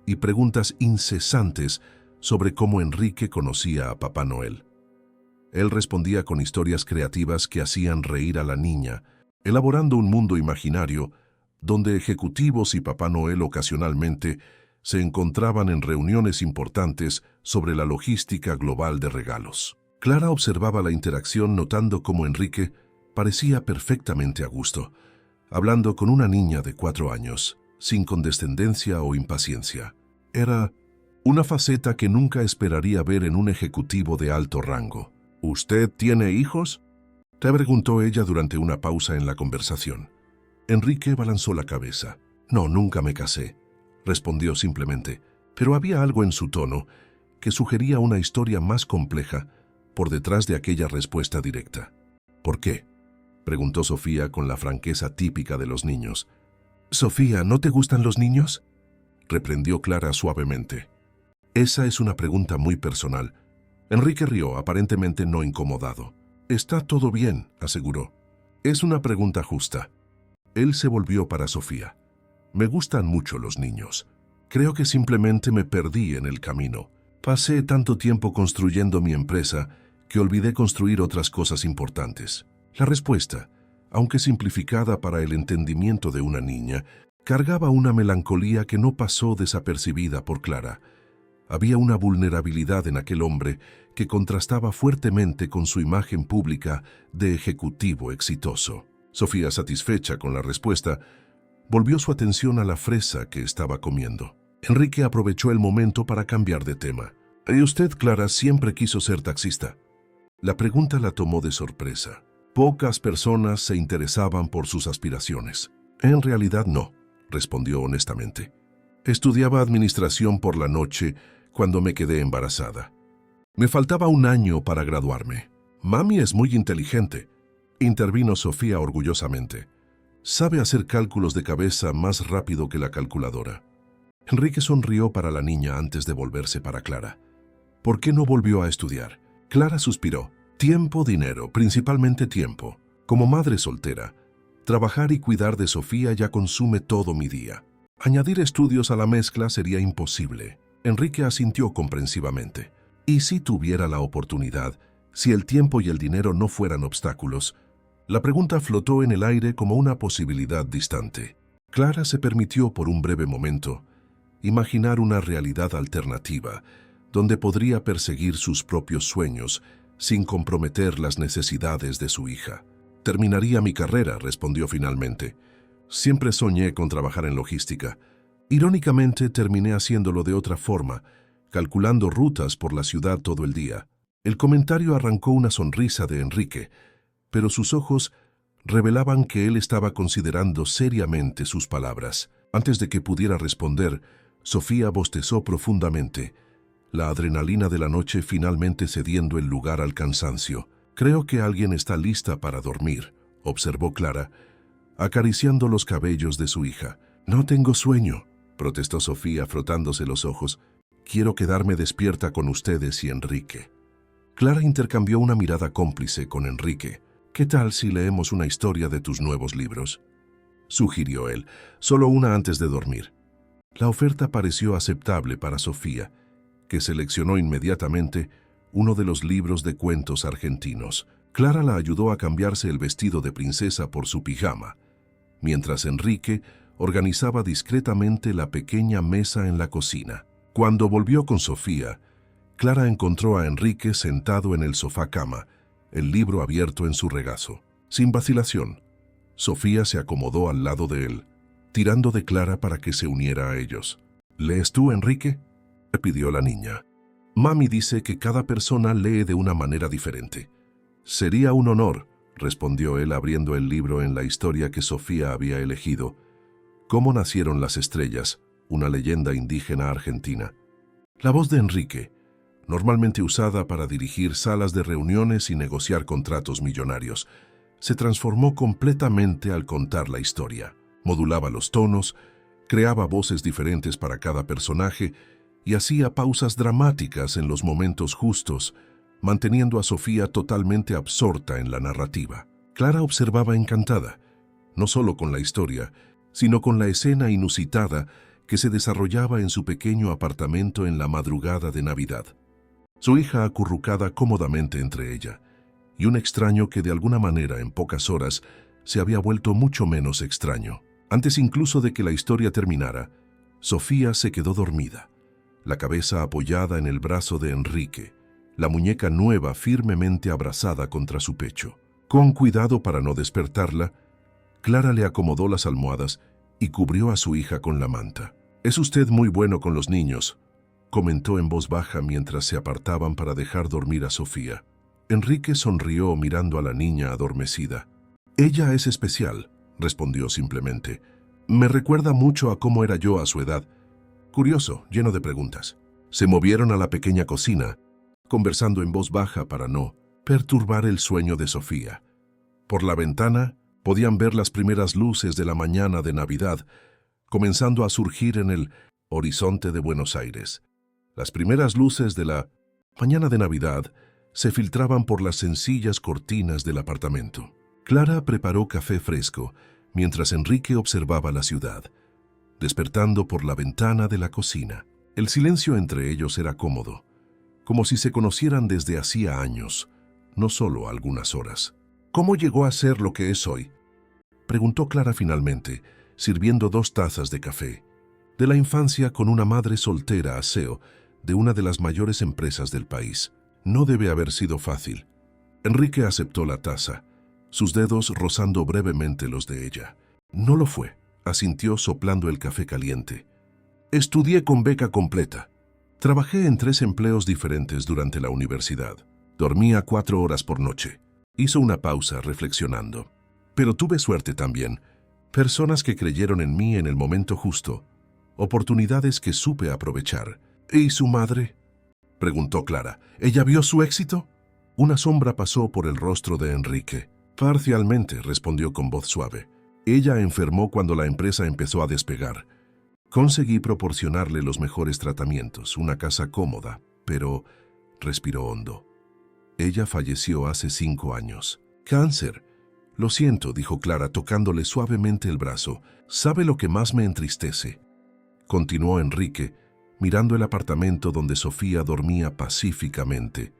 y preguntas incesantes sobre cómo Enrique conocía a Papá Noel. Él respondía con historias creativas que hacían reír a la niña, elaborando un mundo imaginario donde ejecutivos y Papá Noel ocasionalmente se encontraban en reuniones importantes sobre la logística global de regalos. Clara observaba la interacción notando cómo Enrique parecía perfectamente a gusto, hablando con una niña de 4 años, sin condescendencia o impaciencia. Era una faceta que nunca esperaría ver en un ejecutivo de alto rango. ¿Usted tiene hijos?, te preguntó ella durante una pausa en la conversación. Enrique balanzó la cabeza. No, nunca me casé, respondió simplemente, pero había algo en su tono que sugería una historia más compleja por detrás de aquella respuesta directa. ¿Por qué?, preguntó Sofía con la franqueza típica de los niños. Sofía, ¿no te gustan los niños?, reprendió Clara suavemente. Esa es una pregunta muy personal. Enrique rió, aparentemente no incomodado. Está todo bien, aseguró. Es una pregunta justa. Él se volvió para Sofía. Me gustan mucho los niños. Creo que simplemente me perdí en el camino. Pasé tanto tiempo construyendo mi empresa que olvidé construir otras cosas importantes. La respuesta, aunque simplificada para el entendimiento de una niña, cargaba una melancolía que no pasó desapercibida por Clara. Había una vulnerabilidad en aquel hombre que contrastaba fuertemente con su imagen pública de ejecutivo exitoso. Sofía, satisfecha con la respuesta, volvió su atención a la fresa que estaba comiendo. Enrique aprovechó el momento para cambiar de tema. ¿Y usted, Clara, siempre quiso ser taxista? La pregunta la tomó de sorpresa. Pocas personas se interesaban por sus aspiraciones. En realidad no, respondió honestamente. Estudiaba administración por la noche cuando me quedé embarazada. Me faltaba un año para graduarme. Mami es muy inteligente, intervino Sofía orgullosamente. Sabe hacer cálculos de cabeza más rápido que la calculadora. Enrique sonrió para la niña antes de volverse para Clara. ¿Por qué no volvió a estudiar? Clara suspiró. Tiempo, dinero, principalmente tiempo. Como madre soltera, trabajar y cuidar de Sofía ya consume todo mi día. Añadir estudios a la mezcla sería imposible. Enrique asintió comprensivamente. ¿Y si tuviera la oportunidad, si el tiempo y el dinero no fueran obstáculos? La pregunta flotó en el aire como una posibilidad distante. Clara se permitió por un breve momento imaginar una realidad alternativa, donde podría perseguir sus propios sueños sin comprometer las necesidades de su hija. Terminaría mi carrera, respondió finalmente. Siempre soñé con trabajar en logística. Irónicamente, terminé haciéndolo de otra forma, calculando rutas por la ciudad todo el día. El comentario arrancó una sonrisa de Enrique, pero sus ojos revelaban que él estaba considerando seriamente sus palabras. Antes de que pudiera responder, Sofía bostezó profundamente, la adrenalina de la noche finalmente cediendo el lugar al cansancio. Creo que alguien está lista para dormir, observó Clara, acariciando los cabellos de su hija. No tengo sueño, protestó Sofía frotándose los ojos. Quiero quedarme despierta con ustedes y Enrique. Clara intercambió una mirada cómplice con Enrique. ¿Qué tal si leemos una historia de tus nuevos libros?, sugirió él, solo una antes de dormir. La oferta pareció aceptable para Sofía, que seleccionó inmediatamente uno de los libros de cuentos argentinos. Clara la ayudó a cambiarse el vestido de princesa por su pijama, mientras Enrique organizaba discretamente la pequeña mesa en la cocina. Cuando volvió con Sofía, Clara encontró a Enrique sentado en el sofá-cama, el libro abierto en su regazo. Sin vacilación, Sofía se acomodó al lado de él, tirando de Clara para que se uniera a ellos. ¿Lees tú, Enrique?, le pidió la niña. Mami dice que cada persona lee de una manera diferente. Sería un honor, respondió él abriendo el libro en la historia que Sofía había elegido. ¿Cómo nacieron las estrellas?, una leyenda indígena argentina. La voz de Enrique, normalmente usada para dirigir salas de reuniones y negociar contratos millonarios, se transformó completamente al contar la historia. Modulaba los tonos, creaba voces diferentes para cada personaje y hacía pausas dramáticas en los momentos justos, manteniendo a Sofía totalmente absorta en la narrativa. Clara observaba encantada, no solo con la historia, sino con la escena inusitada que se desarrollaba en su pequeño apartamento en la madrugada de Navidad. Su hija acurrucada cómodamente entre ella, y un extraño que de alguna manera en pocas horas se había vuelto mucho menos extraño. Antes incluso de que la historia terminara, Sofía se quedó dormida, la cabeza apoyada en el brazo de Enrique, la muñeca nueva firmemente abrazada contra su pecho. Con cuidado para no despertarla, Clara le acomodó las almohadas y cubrió a su hija con la manta. «Es usted muy bueno con los niños», comentó en voz baja mientras se apartaban para dejar dormir a Sofía. Enrique sonrió mirando a la niña adormecida. Ella es especial, respondió simplemente. Me recuerda mucho a cómo era yo a su edad. Curioso, lleno de preguntas. Se movieron a la pequeña cocina, conversando en voz baja para no perturbar el sueño de Sofía. Por la ventana podían ver las primeras luces de la mañana de Navidad, comenzando a surgir en el horizonte de Buenos Aires. Las primeras luces de la mañana de Navidad se filtraban por las sencillas cortinas del apartamento. Clara preparó café fresco mientras Enrique observaba la ciudad, despertando por la ventana de la cocina. El silencio entre ellos era cómodo, como si se conocieran desde hacía años, no solo algunas horas. ¿Cómo llegó a ser lo que es hoy?, preguntó Clara finalmente, sirviendo 2 tazas de café. De la infancia con una madre soltera a CEO de una de las mayores empresas del país. No debe haber sido fácil. Enrique aceptó la taza, sus dedos rozando brevemente los de ella. No lo fue, asintió soplando el café caliente. Estudié con beca completa. Trabajé en 3 empleos diferentes durante la universidad. Dormía 4 horas por noche. Hizo una pausa reflexionando. Pero tuve suerte también. Personas que creyeron en mí en el momento justo. Oportunidades que supe aprovechar. ¿Y su madre?, preguntó Clara. ¿Ella vio su éxito? Una sombra pasó por el rostro de Enrique. Parcialmente, respondió con voz suave. Ella enfermó cuando la empresa empezó a despegar. Conseguí proporcionarle los mejores tratamientos, una casa cómoda, pero respiró hondo. Ella falleció hace 5 años. Cáncer. Lo siento, dijo Clara, tocándole suavemente el brazo. ¿Sabe lo que más me entristece?, continuó Enrique, mirando el apartamento donde Sofía dormía pacíficamente,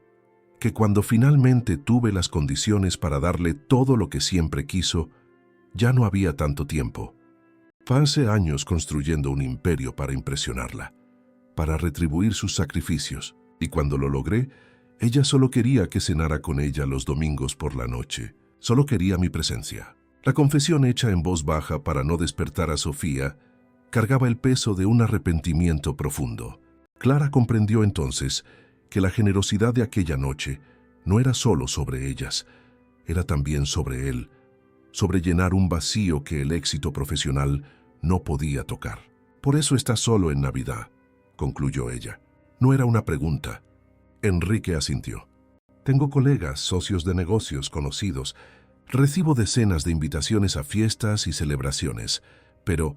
que cuando finalmente tuve las condiciones para darle todo lo que siempre quiso, ya no había tanto tiempo. Pasé años construyendo un imperio para impresionarla, para retribuir sus sacrificios, y cuando lo logré, ella solo quería que cenara con ella los domingos por la noche. Solo quería mi presencia. La confesión hecha en voz baja para no despertar a Sofía cargaba el peso de un arrepentimiento profundo. Clara comprendió entonces que la generosidad de aquella noche no era solo sobre ellas, era también sobre él, sobre llenar un vacío que el éxito profesional no podía tocar. Por eso está solo en Navidad, concluyó ella. No era una pregunta. Enrique asintió. Tengo colegas, socios de negocios, conocidos. Recibo decenas de invitaciones a fiestas y celebraciones, pero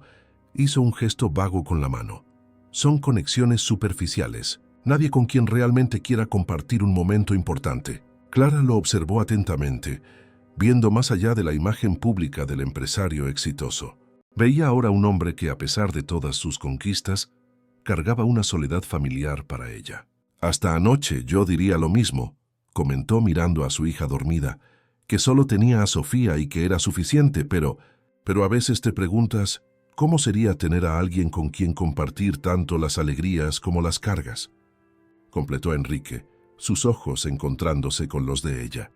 hizo un gesto vago con la mano. Son conexiones superficiales. Nadie con quien realmente quiera compartir un momento importante. Clara lo observó atentamente, viendo más allá de la imagen pública del empresario exitoso. Veía ahora un hombre que, a pesar de todas sus conquistas, cargaba una soledad familiar para ella. Hasta anoche yo diría lo mismo, comentó mirando a su hija dormida, que solo tenía a Sofía y que era suficiente, pero a veces te preguntas, ¿cómo sería tener a alguien con quien compartir tanto las alegrías como las cargas?, completó Enrique, sus ojos encontrándose con los de ella.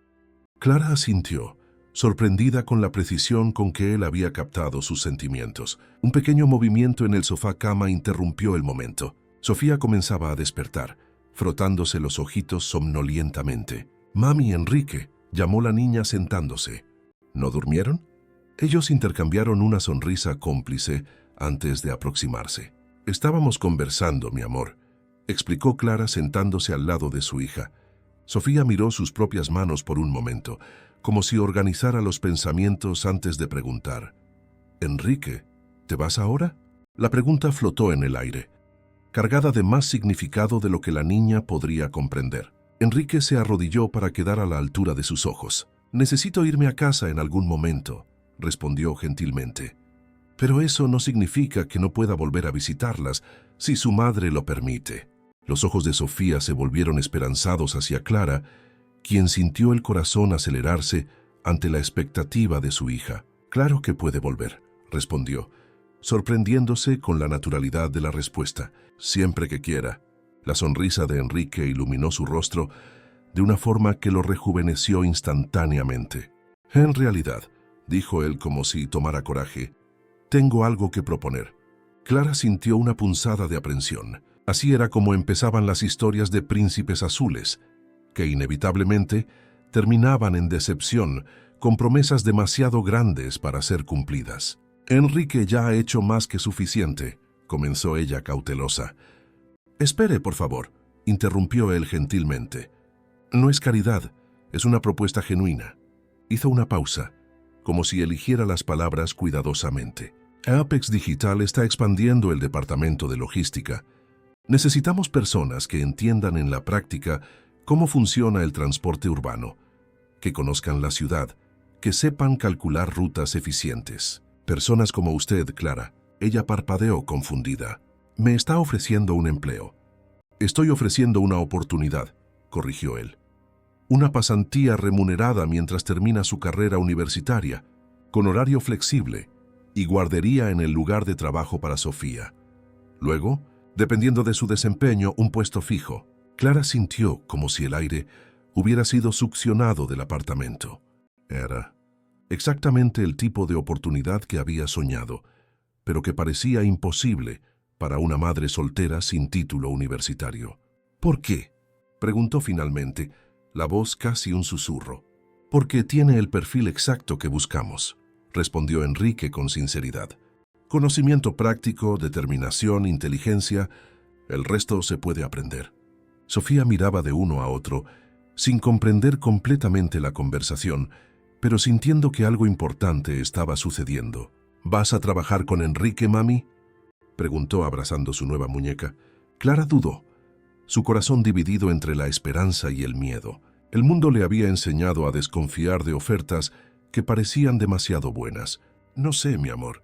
Clara asintió, sorprendida con la precisión con que él había captado sus sentimientos. Un pequeño movimiento en el sofá-cama interrumpió el momento. Sofía comenzaba a despertar, frotándose los ojitos somnolientamente. «Mami, Enrique», llamó la niña sentándose. ¿No durmieron? Ellos intercambiaron una sonrisa cómplice antes de aproximarse. «Estábamos conversando, mi amor», explicó Clara sentándose al lado de su hija. Sofía miró sus propias manos por un momento, como si organizara los pensamientos antes de preguntar. «Enrique, ¿te vas ahora?». La pregunta flotó en el aire, cargada de más significado de lo que la niña podría comprender. Enrique se arrodilló para quedar a la altura de sus ojos. «Necesito irme a casa en algún momento», respondió gentilmente. «Pero eso no significa que no pueda volver a visitarlas, si su madre lo permite». Los ojos de Sofía se volvieron esperanzados hacia Clara, quien sintió el corazón acelerarse ante la expectativa de su hija. «Claro que puede volver», respondió, sorprendiéndose con la naturalidad de la respuesta. «Siempre que quiera». La sonrisa de Enrique iluminó su rostro de una forma que lo rejuveneció instantáneamente. «En realidad», dijo él como si tomara coraje, «tengo algo que proponer». Clara sintió una punzada de aprensión. Así era como empezaban las historias de príncipes azules, que inevitablemente terminaban en decepción, con promesas demasiado grandes para ser cumplidas. Enrique ya ha hecho más que suficiente, comenzó ella cautelosa. Espere, por favor, interrumpió él gentilmente. No es caridad, es una propuesta genuina. Hizo una pausa, como si eligiera las palabras cuidadosamente. Apex Digital está expandiendo el departamento de logística. Necesitamos personas que entiendan en la práctica cómo funciona el transporte urbano, que conozcan la ciudad, que sepan calcular rutas eficientes. Personas como usted, Clara. Ella parpadeó confundida. Me está ofreciendo un empleo. Estoy ofreciendo una oportunidad, corrigió él. Una pasantía remunerada mientras termina su carrera universitaria, con horario flexible y guardería en el lugar de trabajo para Sofía. Luego, dependiendo de su desempeño, un puesto fijo. Clara sintió como si el aire hubiera sido succionado del apartamento. Era exactamente el tipo de oportunidad que había soñado, pero que parecía imposible para una madre soltera sin título universitario. ¿Por qué?, preguntó finalmente, la voz casi un susurro. Porque tiene el perfil exacto que buscamos, respondió Enrique con sinceridad. Conocimiento práctico, determinación, inteligencia, el resto se puede aprender. Sofía miraba de uno a otro, sin comprender completamente la conversación, pero sintiendo que algo importante estaba sucediendo. ¿Vas a trabajar con Enrique, mami?, preguntó abrazando su nueva muñeca. Clara dudó, su corazón dividido entre la esperanza y el miedo. El mundo le había enseñado a desconfiar de ofertas que parecían demasiado buenas. No sé, mi amor.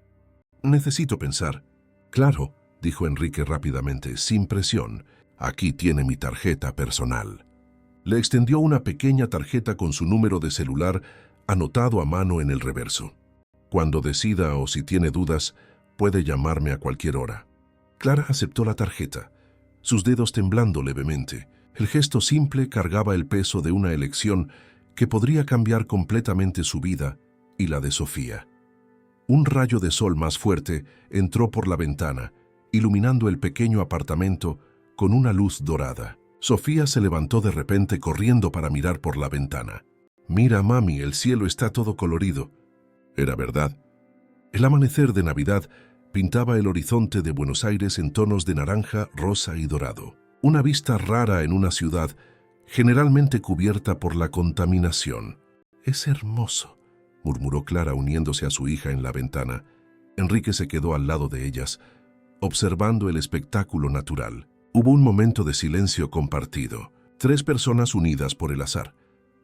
Necesito pensar. Claro, dijo Enrique rápidamente, sin presión. Aquí tiene mi tarjeta personal. Le extendió una pequeña tarjeta con su número de celular anotado a mano en el reverso. Cuando decida o si tiene dudas, puede llamarme a cualquier hora. Clara aceptó la tarjeta, sus dedos temblando levemente. El gesto simple cargaba el peso de una elección que podría cambiar completamente su vida y la de Sofía. Un rayo de sol más fuerte entró por la ventana, iluminando el pequeño apartamento con una luz dorada. Sofía se levantó de repente corriendo para mirar por la ventana. «Mira, mami, el cielo está todo colorido». Era verdad. El amanecer de Navidad pintaba el horizonte de Buenos Aires en tonos de naranja, rosa y dorado. Una vista rara en una ciudad generalmente cubierta por la contaminación. «Es hermoso», murmuró Clara uniéndose a su hija en la ventana. Enrique se quedó al lado de ellas, observando el espectáculo natural. Hubo un momento de silencio compartido. 3 personas unidas por el azar,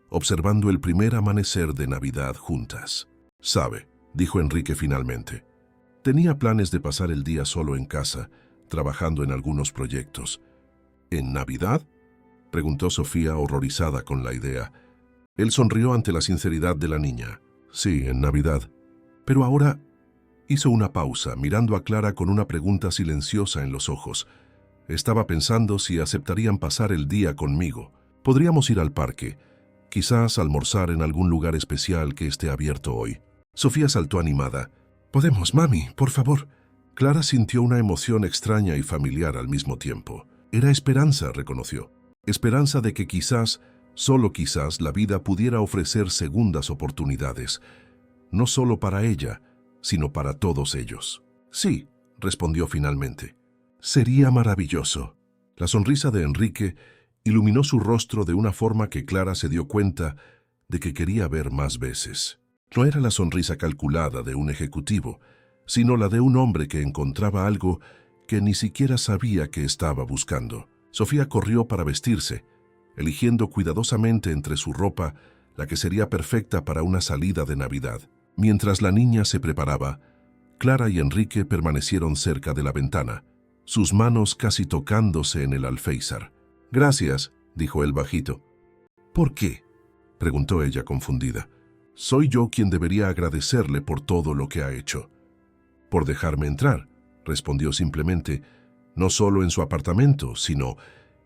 observando el primer amanecer de Navidad juntas. «Sabe», dijo Enrique finalmente, tenía planes de pasar el día solo en casa, trabajando en algunos proyectos. «¿En Navidad?», preguntó Sofía horrorizada con la idea. Él sonrió ante la sinceridad de la niña. «Sí, en Navidad. Pero ahora…» Hizo una pausa, mirando a Clara con una pregunta silenciosa en los ojos. Estaba pensando si aceptarían pasar el día conmigo. Podríamos ir al parque, quizás almorzar en algún lugar especial que esté abierto hoy. Sofía saltó animada. «Podemos, mami, por favor». Clara sintió una emoción extraña y familiar al mismo tiempo. Era esperanza, reconoció. Esperanza de que quizás, solo quizás, la vida pudiera ofrecer segundas oportunidades. No solo para ella, sino para todos ellos. «Sí», respondió finalmente. «Sería maravilloso». La sonrisa de Enrique iluminó su rostro de una forma que Clara se dio cuenta de que quería ver más veces. No era la sonrisa calculada de un ejecutivo, sino la de un hombre que encontraba algo que ni siquiera sabía que estaba buscando. Sofía corrió para vestirse, eligiendo cuidadosamente entre su ropa la que sería perfecta para una salida de Navidad. Mientras la niña se preparaba, Clara y Enrique permanecieron cerca de la ventana, sus manos casi tocándose en el alféizar. «Gracias», dijo él bajito. «¿Por qué?», preguntó ella confundida. «Soy yo quien debería agradecerle por todo lo que ha hecho». «Por dejarme entrar», respondió simplemente, no solo en su apartamento, sino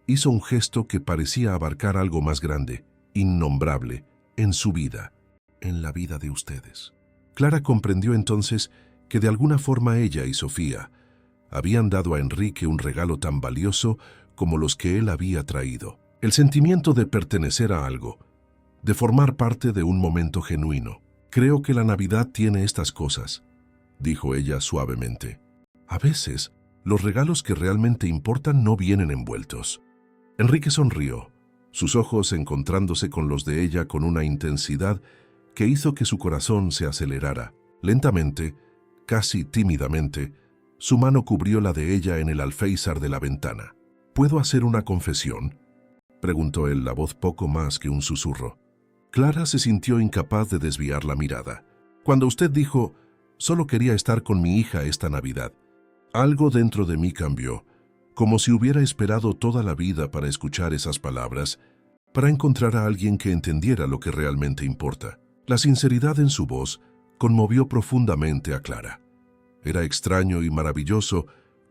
hizo un gesto que parecía abarcar algo más grande, innombrable, en su vida, en la vida de ustedes. Clara comprendió entonces que de alguna forma ella y Sofía Habían dado a Enrique un regalo tan valioso como los que él había traído. El sentimiento de pertenecer a algo, de formar parte de un momento genuino. Creo que la Navidad tiene estas cosas, dijo ella suavemente. A veces, los regalos que realmente importan no vienen envueltos. Enrique sonrió, sus ojos encontrándose con los de ella con una intensidad que hizo que su corazón se acelerara. Lentamente, casi tímidamente, su mano cubrió la de ella en el alféizar de la ventana. ¿Puedo hacer una confesión?, preguntó él, la voz poco más que un susurro. Clara se sintió incapaz de desviar la mirada. Cuando usted dijo, solo quería estar con mi hija esta Navidad, algo dentro de mí cambió, como si hubiera esperado toda la vida para escuchar esas palabras, para encontrar a alguien que entendiera lo que realmente importa. La sinceridad en su voz conmovió profundamente a Clara. Era extraño y maravilloso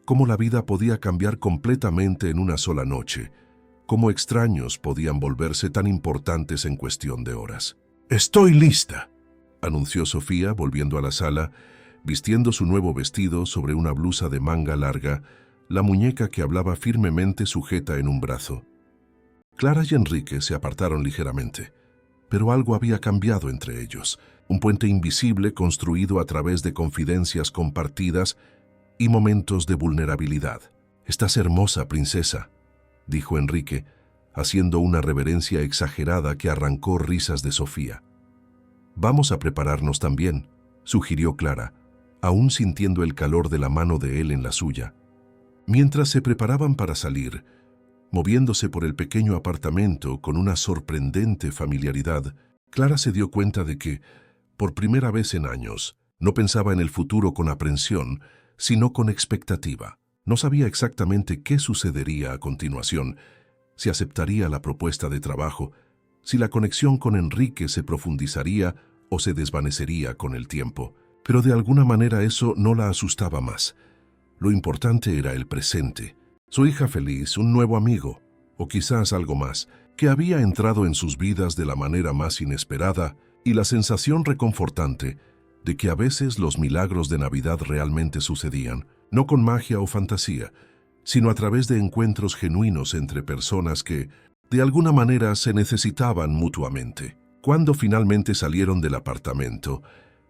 cómo la vida podía cambiar completamente en una sola noche, cómo extraños podían volverse tan importantes en cuestión de horas. «Estoy lista», anunció Sofía, volviendo a la sala, vistiendo su nuevo vestido sobre una blusa de manga larga, la muñeca que hablaba firmemente sujeta en un brazo. Clara y Enrique se apartaron ligeramente, pero algo había cambiado entre ellos, un puente invisible construido a través de confidencias compartidas y momentos de vulnerabilidad. «Estás hermosa, princesa», dijo Enrique, haciendo una reverencia exagerada que arrancó risas de Sofía. «Vamos a prepararnos también», sugirió Clara, aún sintiendo el calor de la mano de él en la suya. Mientras se preparaban para salir, moviéndose por el pequeño apartamento con una sorprendente familiaridad, Clara se dio cuenta de que, por primera vez en años, no pensaba en el futuro con aprensión, sino con expectativa. No sabía exactamente qué sucedería a continuación, si aceptaría la propuesta de trabajo, si la conexión con Enrique se profundizaría o se desvanecería con el tiempo. Pero de alguna manera eso no la asustaba más. Lo importante era el presente, su hija feliz, un nuevo amigo, o quizás algo más, que había entrado en sus vidas de la manera más inesperada, y la sensación reconfortante de que a veces los milagros de Navidad realmente sucedían, no con magia o fantasía, sino a través de encuentros genuinos entre personas que, de alguna manera, se necesitaban mutuamente. Cuando finalmente salieron del apartamento,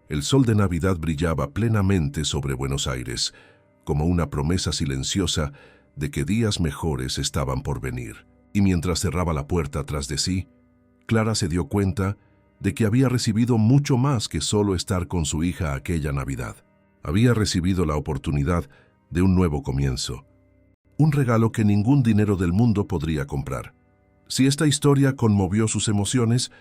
el sol de Navidad brillaba plenamente sobre Buenos Aires, como una promesa silenciosa de que días mejores estaban por venir. Y mientras cerraba la puerta tras de sí, Clara se dio cuenta de que había recibido mucho más que solo estar con su hija aquella Navidad. Había recibido la oportunidad de un nuevo comienzo, un regalo que ningún dinero del mundo podría comprar. Si esta historia conmovió sus emociones,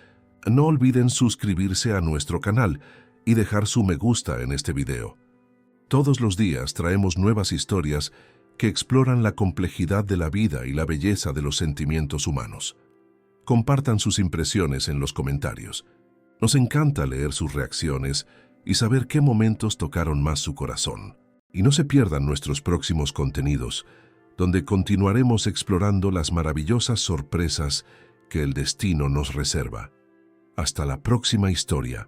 no olviden suscribirse a nuestro canal y dejar su me gusta en este video. Todos los días traemos nuevas historias que exploran la complejidad de la vida y la belleza de los sentimientos humanos. Compartan sus impresiones en los comentarios. Nos encanta leer sus reacciones y saber qué momentos tocaron más su corazón. Y no se pierdan nuestros próximos contenidos, donde continuaremos explorando las maravillosas sorpresas que el destino nos reserva. Hasta la próxima historia.